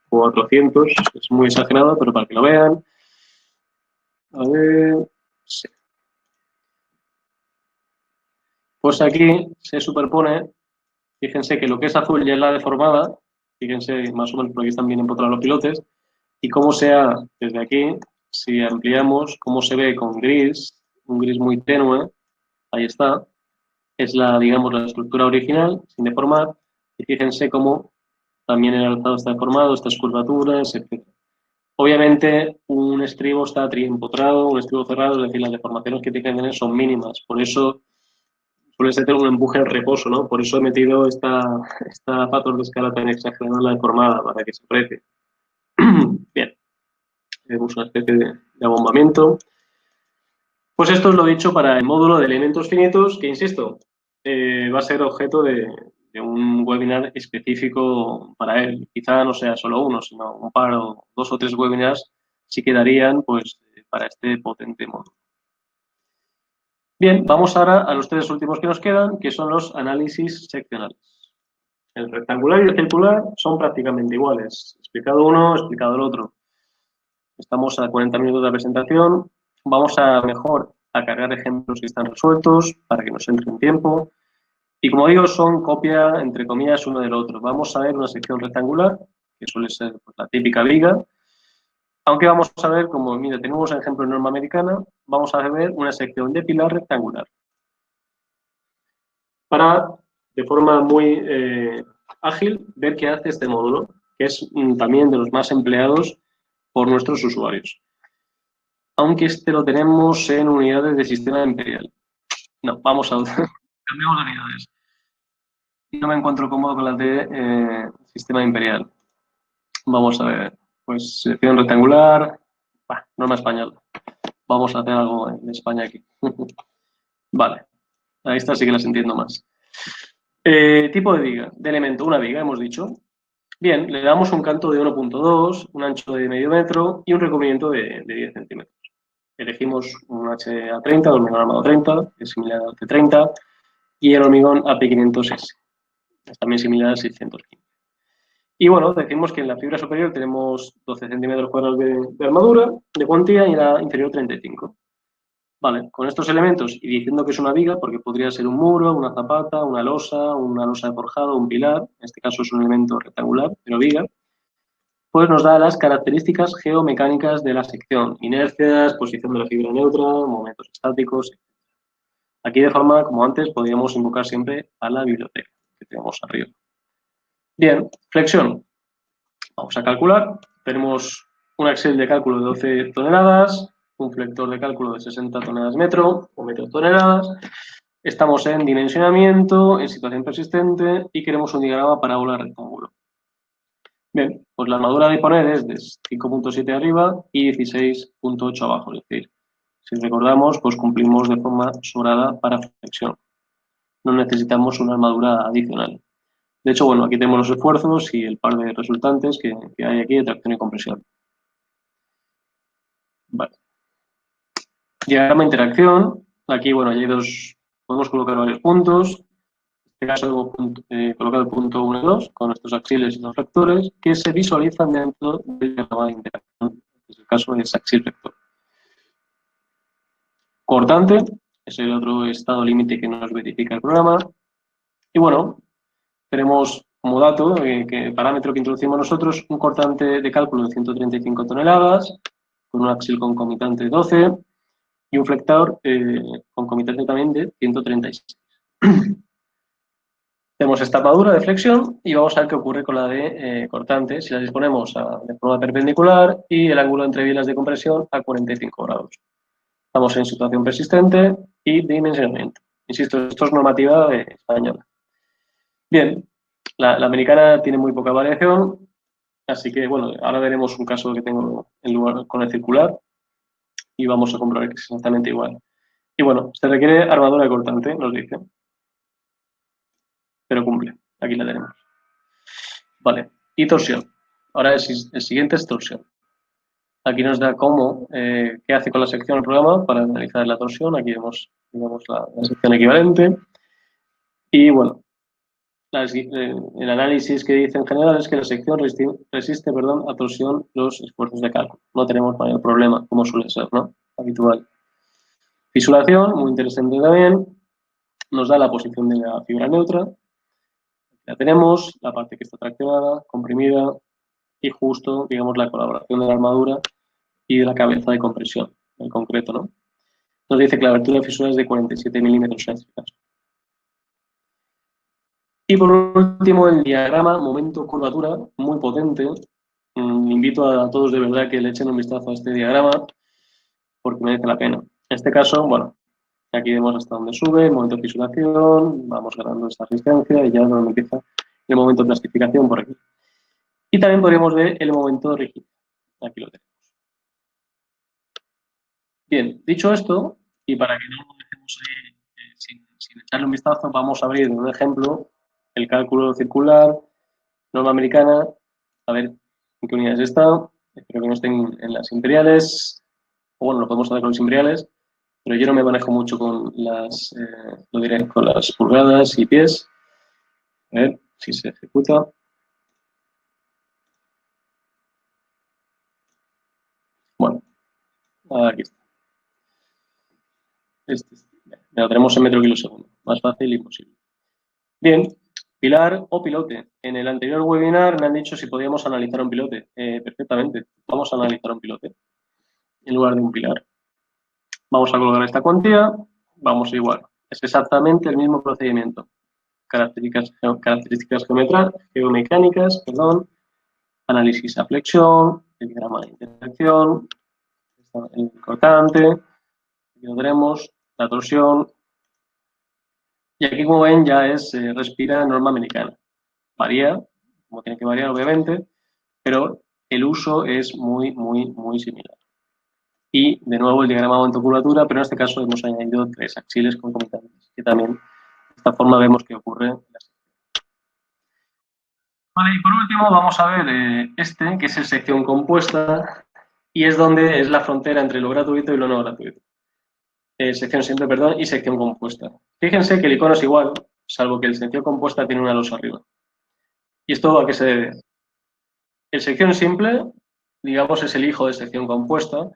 A: 400, es muy exagerado, pero para que lo vean. A ver, sí. Pues aquí se superpone, fíjense que lo que es azul ya es la deformada, fíjense más o menos por aquí están bien empotrados los pilotes, y cómo sea desde aquí, si ampliamos, cómo se ve con gris, un gris muy tenue, ahí está, es la, digamos, la estructura original, sin deformar, y fíjense cómo también el alzado está deformado, estas curvaturas, etc. Obviamente, un estribo está triempotrado, un estribo cerrado, es decir, las deformaciones que tienen que tener son mínimas, por eso suele ser un empuje en reposo, ¿no? Por eso he metido esta factor de escala tan exagerada en la deformada, para que se aprecie. Bien, tenemos una especie de abombamiento. Pues esto es lo dicho para el módulo de elementos finitos, que insisto, va a ser objeto de un webinar específico para él. Quizá no sea solo uno, sino un par o dos o tres webinars sí quedarían pues, para este potente módulo. Bien, vamos ahora a los tres últimos que nos quedan, que son los análisis seccionales. El rectangular y el circular son prácticamente iguales. Explicado uno, explicado el otro. Estamos a 40 minutos de presentación. Vamos a mejor a cargar ejemplos que están resueltos para que nos entre un tiempo. Y como digo, son copia, entre comillas, uno del otro. Vamos a ver una sección rectangular, que suele ser pues, la típica viga. Aunque vamos a ver, como mira, tenemos el ejemplo de norma americana, vamos a ver una sección de pilar rectangular. Para, de forma muy ágil, ver qué hace este módulo, que es también de los más empleados por nuestros usuarios. Aunque este lo tenemos en unidades de sistema imperial. No, vamos a cambiamos de unidades. No me encuentro cómodo con las de sistema imperial. Vamos a ver, pues sección rectangular, norma española. Vamos a hacer algo en España aquí. Vale, ahí está, sí que las entiendo más. Tipo de viga, de elemento, una viga, hemos dicho. Bien, le damos un canto de 1.2, un ancho de medio metro y un recubrimiento de 10 centímetros. Elegimos un HA30, hormigón armado 30, que es similar al C30, y el hormigón AP500S, es también similar al 615. Y bueno, decimos que en la fibra superior tenemos 12 centímetros cuadrados de armadura, de cuantía, y en la inferior 35. Vale, con estos elementos y diciendo que es una viga, porque podría ser un muro, una zapata, una losa de forjado, un pilar, en este caso es un elemento rectangular, pero viga, pues nos da las características geomecánicas de la sección, inercias, posición de la fibra neutra, momentos estáticos. Aquí de forma, como antes, podríamos invocar siempre a la biblioteca que tenemos arriba. Bien, flexión. Vamos a calcular. Tenemos un axel de cálculo de 12 toneladas, un flector de cálculo de 60 toneladas metro o metros toneladas. Estamos en dimensionamiento, en situación persistente y queremos un diagrama parábola rectángulo. Bien, pues la armadura de poner es de 5.7 arriba y 16.8 abajo, es decir, si recordamos, pues cumplimos de forma sobrada para flexión. No necesitamos una armadura adicional. De hecho, bueno, aquí tenemos los esfuerzos y el par de resultantes que hay aquí de tracción y compresión. Vale. Diagrama de interacción. Aquí, bueno, ya hay dos, podemos colocar varios puntos. En este caso hemos colocado el punto 1 y 2 con estos axiles y los vectores que se visualizan dentro del diagrama de interacción. En el caso es axil vector. Cortante es el otro estado límite que nos verifica el programa. Y bueno, tenemos como dato, que parámetro que introducimos nosotros, un cortante de cálculo de 135 toneladas, con un axil concomitante de 12 y un flector concomitante también de 136. Tenemos esta armadura de flexión y vamos a ver qué ocurre con la de cortante si la disponemos de forma perpendicular y el ángulo entre vilas de compresión a 45 grados. Estamos en situación persistente y dimensionamiento. Insisto, esto es normativa española. Bien, la americana tiene muy poca variación, así que bueno, ahora veremos un caso que tengo en lugar con el circular. y vamos a comprobar que es exactamente igual. Y bueno, se requiere armadura cortante, nos dice. Pero cumple. Aquí la tenemos. Vale. Y torsión. Ahora el siguiente es torsión. Aquí nos da qué hace con la sección el programa para analizar la torsión. Aquí vemos la sección equivalente. Y bueno, el análisis que dice en general es que la sección resiste a torsión los esfuerzos de cálculo. No tenemos mayor problema, como suele ser, ¿no? Habitual. Fisuración, muy interesante también. Nos da la posición de la fibra neutra. Ya tenemos la parte que está traccionada, comprimida y justo, digamos, la colaboración de la armadura y de la cabeza de compresión, en concreto, ¿no? Nos dice que la abertura de fisura es de 47 milímetros en este caso. Y por último, el diagrama momento-curvatura, muy potente. Invito a todos de verdad que le echen un vistazo a este diagrama porque merece la pena. En este caso, bueno, aquí vemos hasta dónde sube, el momento de fisuración, vamos ganando esta resistencia y ya nos empieza el momento de plastificación por aquí. Y también podríamos ver el momento de rigidez. Aquí lo tenemos. Bien, dicho esto, y para que no lo dejemos ahí sin echarle un vistazo, vamos a abrir un ejemplo, el cálculo circular, norma americana, a ver en qué unidades está, espero que no estén en las imperiales, o bueno, lo podemos hacer con las imperiales, pero yo no me manejo mucho con lo diré, con las pulgadas y pies. A ver si se ejecuta. Bueno, aquí está. Lo tenemos en metro kilo segundo, más fácil y posible. Bien, pilar o pilote. En el anterior webinar me han dicho si podíamos analizar un pilote. Perfectamente, vamos a analizar un pilote en lugar de un pilar. Vamos a colocar esta cuantía, vamos igual. Es exactamente el mismo procedimiento. Características geomecánicas, análisis a flexión, el diagrama de intersección, el cortante, aquí lo tenemos, la torsión, y aquí como ven ya respira norma americana. Varía, como tiene que variar obviamente, pero el uso es muy, muy, muy similar. Y de nuevo el diagrama de momento-curvatura, pero en este caso hemos añadido 3 axiles concomitantes, que también de esta forma vemos que ocurre en la sección. Vale, y por último vamos a ver que es el sección compuesta, y es donde es la frontera entre lo gratuito y lo no gratuito. Sección simple, perdón, y sección compuesta. Fíjense que el icono es igual, salvo que el sección compuesta tiene una losa arriba. ¿Y esto a qué se debe? El sección simple, digamos, es el hijo de sección compuesta,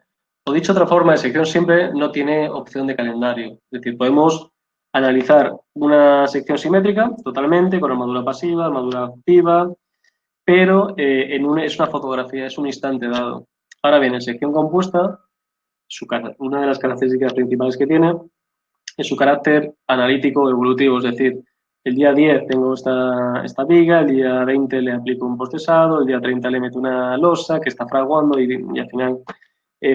A: o dicho de otra forma, el sección simple no tiene opción de calendario. Es decir, podemos analizar una sección simétrica totalmente, con armadura pasiva, armadura activa, pero es una fotografía, es un instante dado. Ahora bien, en sección compuesta, una de las características principales que tiene es su carácter analítico evolutivo, es decir, el día 10 tengo esta viga, el día 20 le aplico un postesado, el día 30 le meto una losa que está fraguando y al final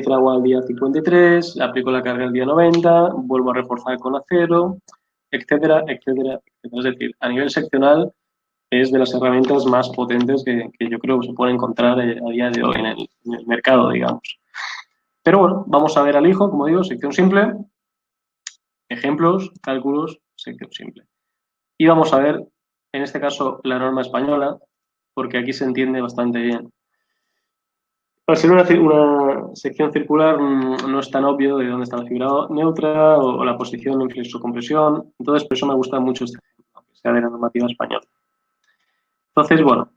A: fragua el día 53, le aplico la carga el día 90, vuelvo a reforzar con acero, etcétera, etcétera, etcétera. Es decir, a nivel seccional es de las herramientas más potentes que yo creo que se pueden encontrar a día de hoy en el mercado, digamos. Pero bueno, vamos a ver al hijo, como digo, sección simple, ejemplos, cálculos, sección simple. Y vamos a ver, en este caso, la norma española, porque aquí se entiende bastante bien. Al ser una sección circular no es tan obvio de dónde está la fibra neutra o la posición en flexo-compresión, entonces por eso me gusta mucho este ejemplo, aunque sea de la normativa española. Entonces, bueno,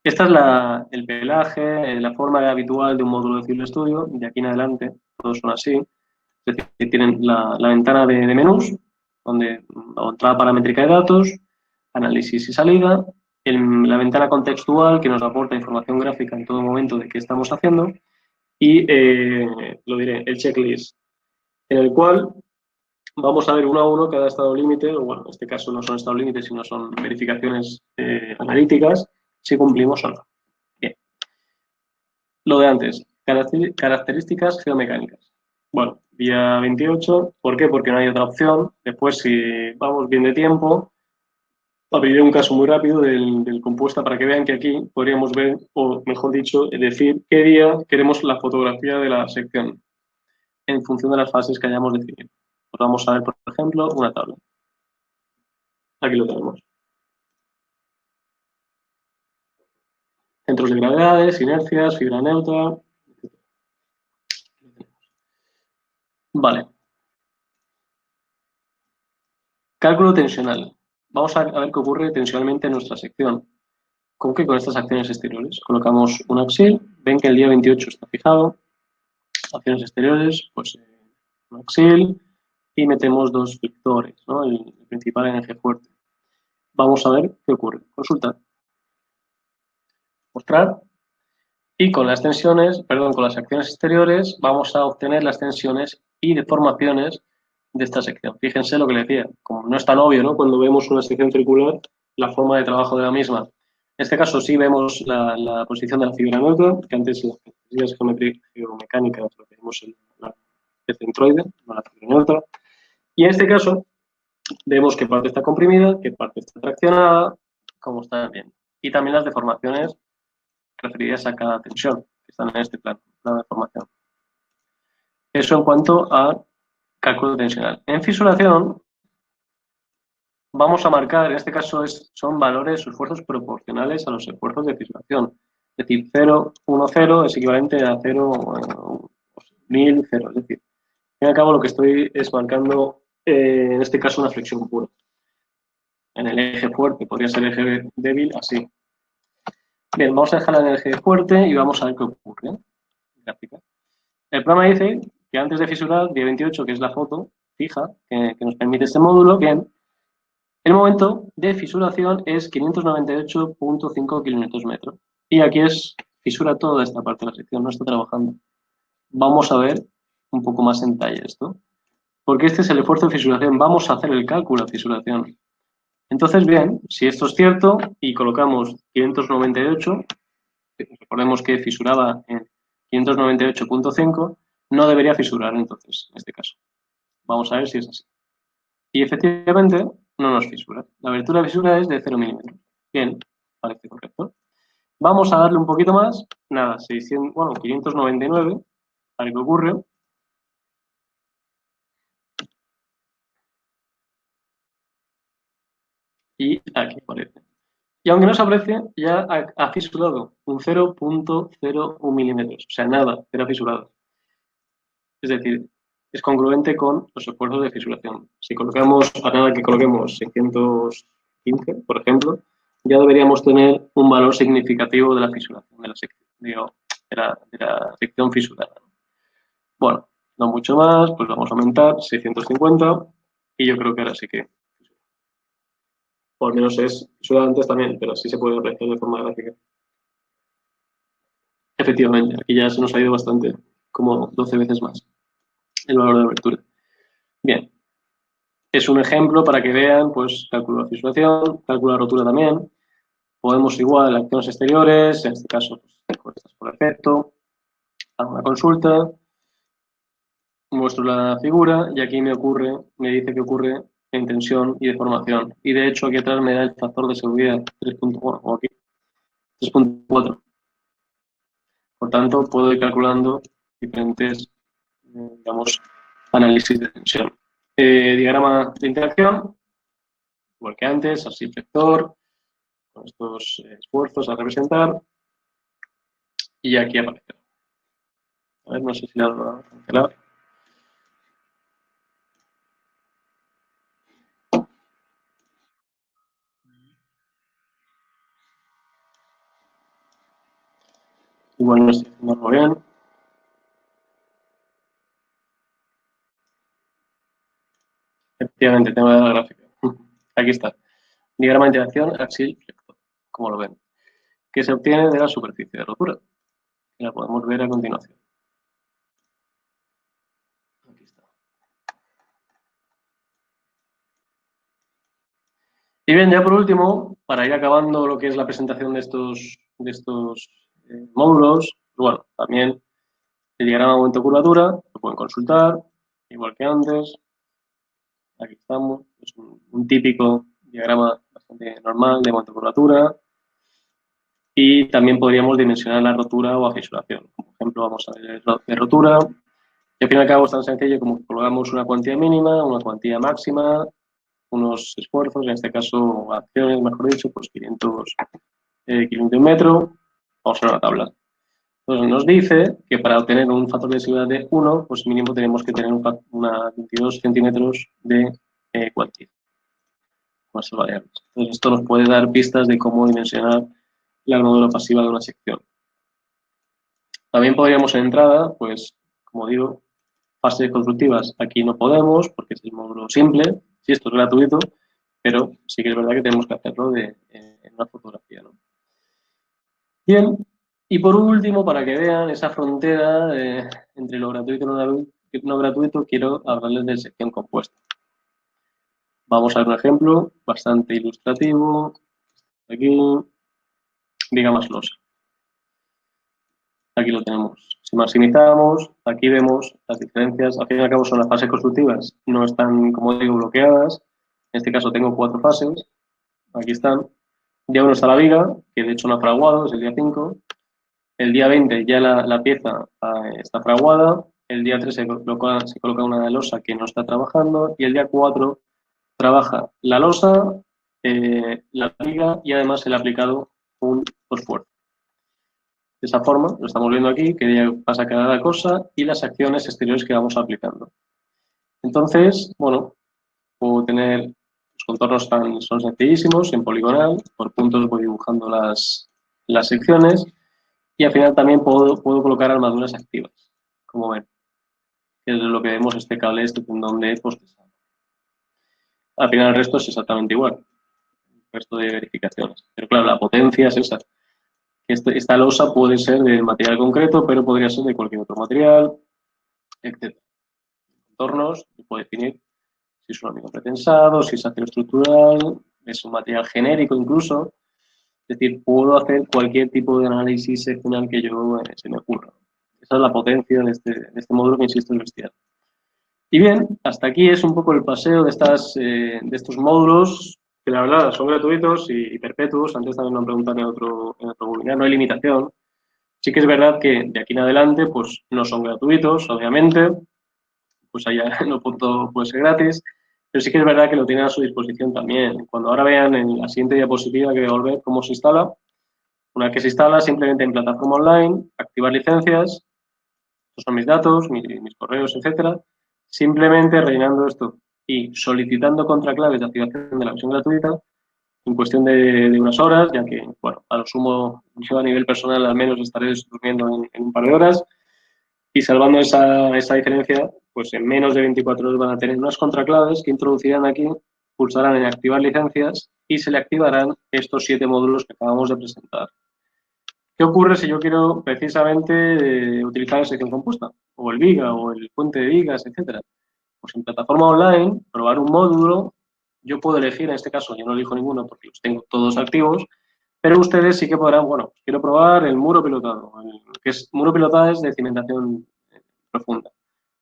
A: esta es el pelaje, la forma habitual de un módulo de Civil Studio, de aquí en adelante, todos son así. Es decir, que tienen la ventana de menús, donde la entrada paramétrica de datos, análisis y salida, la ventana contextual que nos aporta información gráfica en todo momento de qué estamos haciendo y, lo diré, el checklist, en el cual vamos a ver uno a uno cada estado límite, o bueno, en este caso no son estado límites, sino son verificaciones analíticas, si cumplimos o no. Bien. Lo de antes, características geomecánicas. Bueno, día 28, ¿por qué? Porque no hay otra opción. Después, si vamos bien de tiempo, abriré un caso muy rápido del compuesta para que vean que aquí podríamos ver, o mejor dicho, decir qué día queremos la fotografía de la sección. en función de las fases que hayamos definido. Pues vamos a ver, por ejemplo, una tabla. Aquí lo tenemos. Centros de gravedades, inercias, fibra neutra, etc. Vale. Cálculo tensional. Vamos a ver qué ocurre tensionalmente en nuestra sección. ¿Con qué? Con estas acciones exteriores. Colocamos un axil, ven que el día 28 está fijado. Acciones exteriores, pues un axil y metemos dos vectores, ¿no? El principal en eje fuerte. Vamos a ver qué ocurre. Consultar. Mostrar. Y con las tensiones, perdón, con las acciones exteriores vamos a obtener las tensiones y deformaciones de esta sección. Fíjense lo que les decía, como no es tan obvio, ¿no? Cuando vemos una sección circular, la forma de trabajo de la misma. En este caso sí vemos la posición de la fibra neutra, que antes en las geomecánicas lo que vimos en el centroide, no la fibra neutra. Y en este caso vemos qué parte está comprimida, qué parte está traccionada, cómo está bien. Y también las deformaciones referidas a cada tensión que están en este plano de formación. Eso en cuanto a cálculo tensional. En fisuración vamos a marcar, en este caso son valores o esfuerzos proporcionales a los esfuerzos de fisuración. Es decir, 0, 1, 0 es equivalente a 0, 1000, 0. Es decir, al fin y al cabo lo que estoy es marcando, en este caso, una flexión pura. En el eje fuerte, podría ser el eje débil, así. Bien, vamos a dejarla en el eje fuerte y vamos a ver qué ocurre. Gráfica. El programa dice que antes de fisurar, día 28, que es la foto fija que nos permite este módulo, bien, el momento de fisuración es 598.5 kN/m. Y aquí fisura toda esta parte de la sección, no está trabajando. Vamos a ver un poco más en detalle esto. Porque este es el esfuerzo de fisuración. Vamos a hacer el cálculo de fisuración. Entonces, bien, si esto es cierto y colocamos 598, recordemos que fisuraba en 598.5, no debería fisurar entonces, en este caso. Vamos a ver si es así. Y efectivamente no nos fisura. La abertura de fisura es de 0 milímetros. Bien, parece correcto. Vamos a darle un poquito más. Nada, 599. A ver qué ocurre. Y aquí aparece. Y aunque no se aprecie, ya ha fisurado un 0.01 milímetros. O sea, nada, pero ha fisurado. Es decir, es congruente con los esfuerzos de fisuración. Si colocamos, a nada que coloquemos 615, por ejemplo, ya deberíamos tener un valor significativo de la fisuración, de la sección fisurada. Bueno, no mucho más, pues vamos a aumentar 650 y yo creo que ahora sí que, por lo menos es fisurada antes también, pero sí se puede apreciar de forma gráfica. Efectivamente, aquí ya se nos ha ido bastante, como 12 veces más el valor de abertura. Bien, es un ejemplo para que vean, pues, cálculo de fisuración, cálculo de rotura también. Podemos igual acciones exteriores, en este caso, pues, por defecto, hago una consulta, muestro la figura y aquí me dice que ocurre en tensión y deformación. Y de hecho aquí atrás me da el factor de seguridad 3.1 o aquí 3.4. Por tanto, puedo ir calculando diferentes, digamos, análisis de tensión. Diagrama de interacción, igual que antes, así vector, con estos esfuerzos a representar, y aquí aparece. A ver, no sé si la va a cancelar. Igual no estoy haciendo bien. Efectivamente, tengo la gráfica. Aquí está. Diagrama de interacción axil flector, como lo ven, que se obtiene de la superficie de rotura. Y la podemos ver a continuación. Aquí está. Y bien, ya por último, para ir acabando lo que es la presentación de estos módulos, bueno, también el diagrama de momento de curvatura, lo pueden consultar, igual que antes. Aquí estamos, es un típico diagrama bastante normal de momento de curvatura. Y también podríamos dimensionar la rotura o a fisuración. Por ejemplo, vamos a ver de rotura, Y al fin y al cabo es tan sencillo como que colgamos una cuantía mínima, una cuantía máxima, unos esfuerzos, en este caso acciones, mejor dicho, pues 500 kilos de un metro, vamos a ver la tabla. Entonces nos dice que para obtener un factor de seguridad de 1, pues mínimo tenemos que tener una 22 centímetros de cuantía con esas variables. Entonces esto nos puede dar pistas de cómo dimensionar la armadura pasiva de una sección. También podríamos en entrada, pues, como digo, fases constructivas aquí no podemos porque es el módulo simple, sí, esto es gratuito, pero sí que es verdad que tenemos que hacerlo en una fotografía, ¿no? Bien, y por último, para que vean esa frontera entre lo gratuito y no gratuito, quiero hablarles de sección compuesta. Vamos a ver un ejemplo bastante ilustrativo. Aquí, viga más losa. Aquí lo tenemos. Si maximizamos, aquí vemos las diferencias. Al fin y al cabo son las fases constructivas, no están, como digo, bloqueadas. En este caso tengo 4 fases. Aquí están. Día 1 está la viga, que de hecho no ha fraguado, es el día 5. El día 20 ya la pieza está fraguada. El día 3 se coloca una losa que no está trabajando. Y el día 4 trabaja la losa, la viga y además se le ha aplicado un esfuerzo. De esa forma, lo estamos viendo aquí, que ya pasa cada cosa y las acciones exteriores que vamos aplicando. Entonces, bueno, puedo tener los contornos son sencillísimos, en poligonal, por puntos voy dibujando las secciones y al final también puedo colocar armaduras activas, como ven, que es lo que vemos este cable, este tendón de postesado. Al final el resto es exactamente igual, el resto de verificaciones. Pero claro, la potencia es esa. Esta losa puede ser de material concreto, pero podría ser de cualquier otro material, etc. Contornos, se puede definir si es un amigo pretensado, si es acero estructural, es un material genérico incluso. Es decir, puedo hacer cualquier tipo de análisis seccional que yo se me ocurra. Esa es la potencia de este módulo que, insisto, es bestial. Y bien, hasta aquí es un poco el paseo de estos módulos, que la verdad son gratuitos y perpetuos. Antes también me han preguntado en otro webinar, no hay limitación. Sí que es verdad que de aquí en adelante pues no son gratuitos, obviamente, pues allá no todo puede ser gratis, pero sí que es verdad que lo tienen a su disposición también. Cuando ahora vean en la siguiente diapositiva que voy a volver cómo se instala, una vez que se instala, simplemente en plataforma online, activar licencias, estos son mis datos, mis correos, etcétera, simplemente rellenando esto y solicitando contraclaves de activación de la versión gratuita en cuestión de unas horas, ya que, bueno, a lo sumo yo a nivel personal al menos estaré durmiendo en un par de horas y salvando esa diferencia, pues en menos de 24 horas van a tener unas contraclaves que introducirán aquí, pulsarán en activar licencias y se le activarán estos 7 módulos que acabamos de presentar. ¿Qué ocurre si yo quiero precisamente utilizar la sección compuesta? O el viga, o el puente de vigas, etcétera. Pues en plataforma online, probar un módulo, yo puedo elegir, en este caso yo no elijo ninguno porque los tengo todos activos, pero ustedes sí que podrán, bueno, quiero probar el muro pilotado, que es muro pilotado es de cimentación profunda,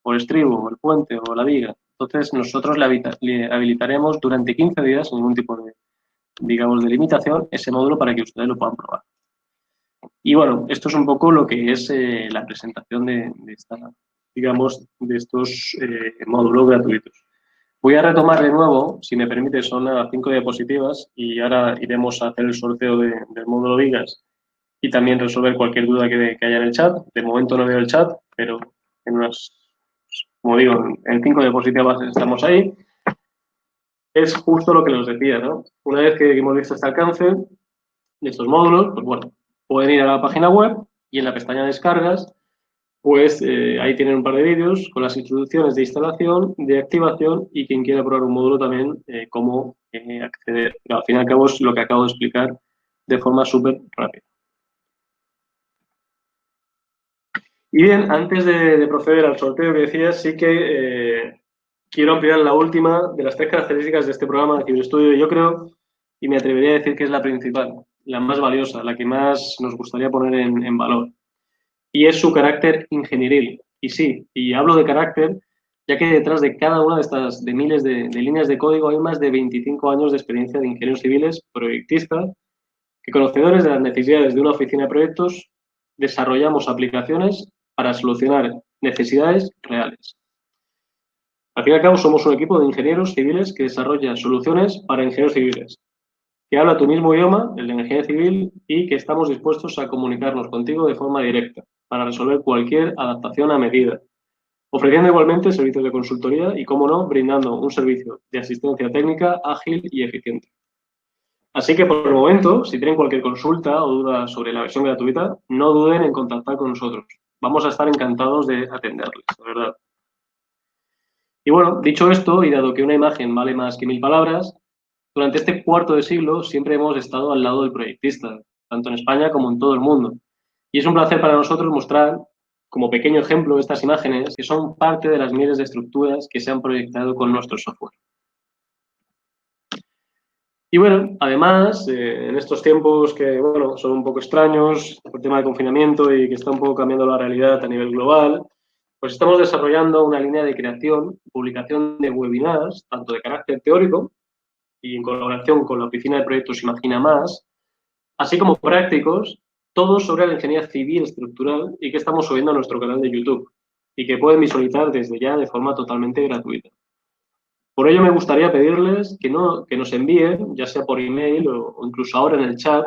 A: o el estribo, o el puente, o la viga. Entonces nosotros le habilitaremos durante 15 días, sin ningún tipo de, digamos, de limitación, ese módulo para que ustedes lo puedan probar. Y bueno, esto es un poco lo que es la presentación de estos módulos gratuitos. Voy a retomar de nuevo, si me permite, son 5 diapositivas y ahora iremos a hacer el sorteo del módulo Vigas y también resolver cualquier duda que haya en el chat. De momento no veo el chat, pero como digo, en 5 diapositivas estamos ahí. Es justo lo que nos decía, ¿no? Una vez que hemos visto este alcance de estos módulos, pues bueno, pueden ir a la página web y en la pestaña descargas, pues ahí tienen un par de vídeos con las instrucciones de instalación, de activación y quien quiera probar un módulo también, cómo acceder. Pero al fin y al cabo es lo que acabo de explicar de forma súper rápida. Y bien, antes de proceder al sorteo que decía, sí que quiero ampliar la última de las 3 características de este programa de ciberestudio. Yo creo, y me atrevería a decir que es la principal, la más valiosa, la que más nos gustaría poner en valor. Y es su carácter ingenieril. Y sí, y hablo de carácter, ya que detrás de cada una de estas de miles de líneas de código hay más de 25 años de experiencia de ingenieros civiles, proyectistas, que conocedores de las necesidades de una oficina de proyectos, desarrollamos aplicaciones para solucionar necesidades reales. Al fin y al cabo, somos un equipo de ingenieros civiles que desarrolla soluciones para ingenieros civiles, que habla tu mismo idioma, el de ingeniería civil, y que estamos dispuestos a comunicarnos contigo de forma directa para resolver cualquier adaptación a medida, ofreciendo igualmente servicios de consultoría y, como no, brindando un servicio de asistencia técnica ágil y eficiente. Así que, por el momento, si tienen cualquier consulta o duda sobre la versión gratuita, no duden en contactar con nosotros. Vamos a estar encantados de atenderles, la verdad. Y bueno, dicho esto, y dado que una imagen vale más que 1000 palabras, durante este cuarto de siglo siempre hemos estado al lado del proyectista, tanto en España como en todo el mundo. Y es un placer para nosotros mostrar, como pequeño ejemplo, estas imágenes que son parte de las miles de estructuras que se han proyectado con nuestro software. Y bueno, además, en estos tiempos que bueno, son un poco extraños por el tema de confinamiento y que está un poco cambiando la realidad a nivel global, pues estamos desarrollando una línea de creación y publicación de webinars, tanto de carácter teórico y en colaboración con la Oficina de Proyectos Imagina Más, así como prácticos, todos sobre la ingeniería civil estructural y que estamos subiendo a nuestro canal de YouTube y que pueden visualizar desde ya de forma totalmente gratuita. Por ello me gustaría pedirles que nos envíen, ya sea por email o incluso ahora en el chat,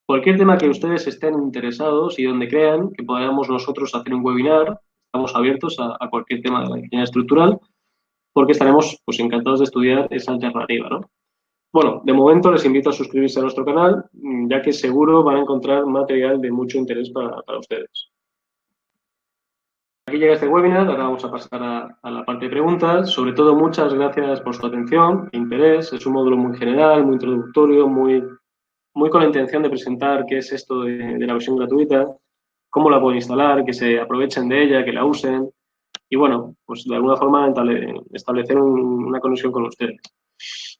A: cualquier tema que ustedes estén interesados y donde crean que podamos nosotros hacer un webinar. Estamos abiertos a cualquier tema de la ingeniería estructural porque estaremos pues, encantados de estudiar esa alternativa, ¿no? Bueno, de momento les invito a suscribirse a nuestro canal, ya que seguro van a encontrar material de mucho interés para ustedes. Aquí llega este webinar, ahora vamos a pasar a la parte de preguntas. Sobre todo, muchas gracias por su atención e interés. Es un módulo muy general, muy introductorio, muy con la intención de presentar qué es esto de la versión gratuita, cómo la pueden instalar, que se aprovechen de ella, que la usen y, bueno, pues de alguna forma establecer una conexión con ustedes.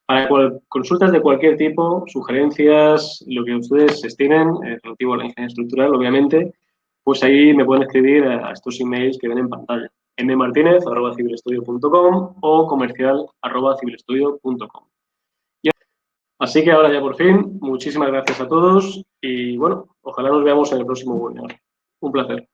A: Para consultas de cualquier tipo, sugerencias, lo que ustedes estimen, relativo a la ingeniería estructural, obviamente, pues ahí me pueden escribir a estos emails que ven en pantalla, mmartinez@civilestudio.com o comercial@civilestudio.com. Así que ahora ya por fin, muchísimas gracias a todos y bueno, ojalá nos veamos en el próximo webinar. Un placer.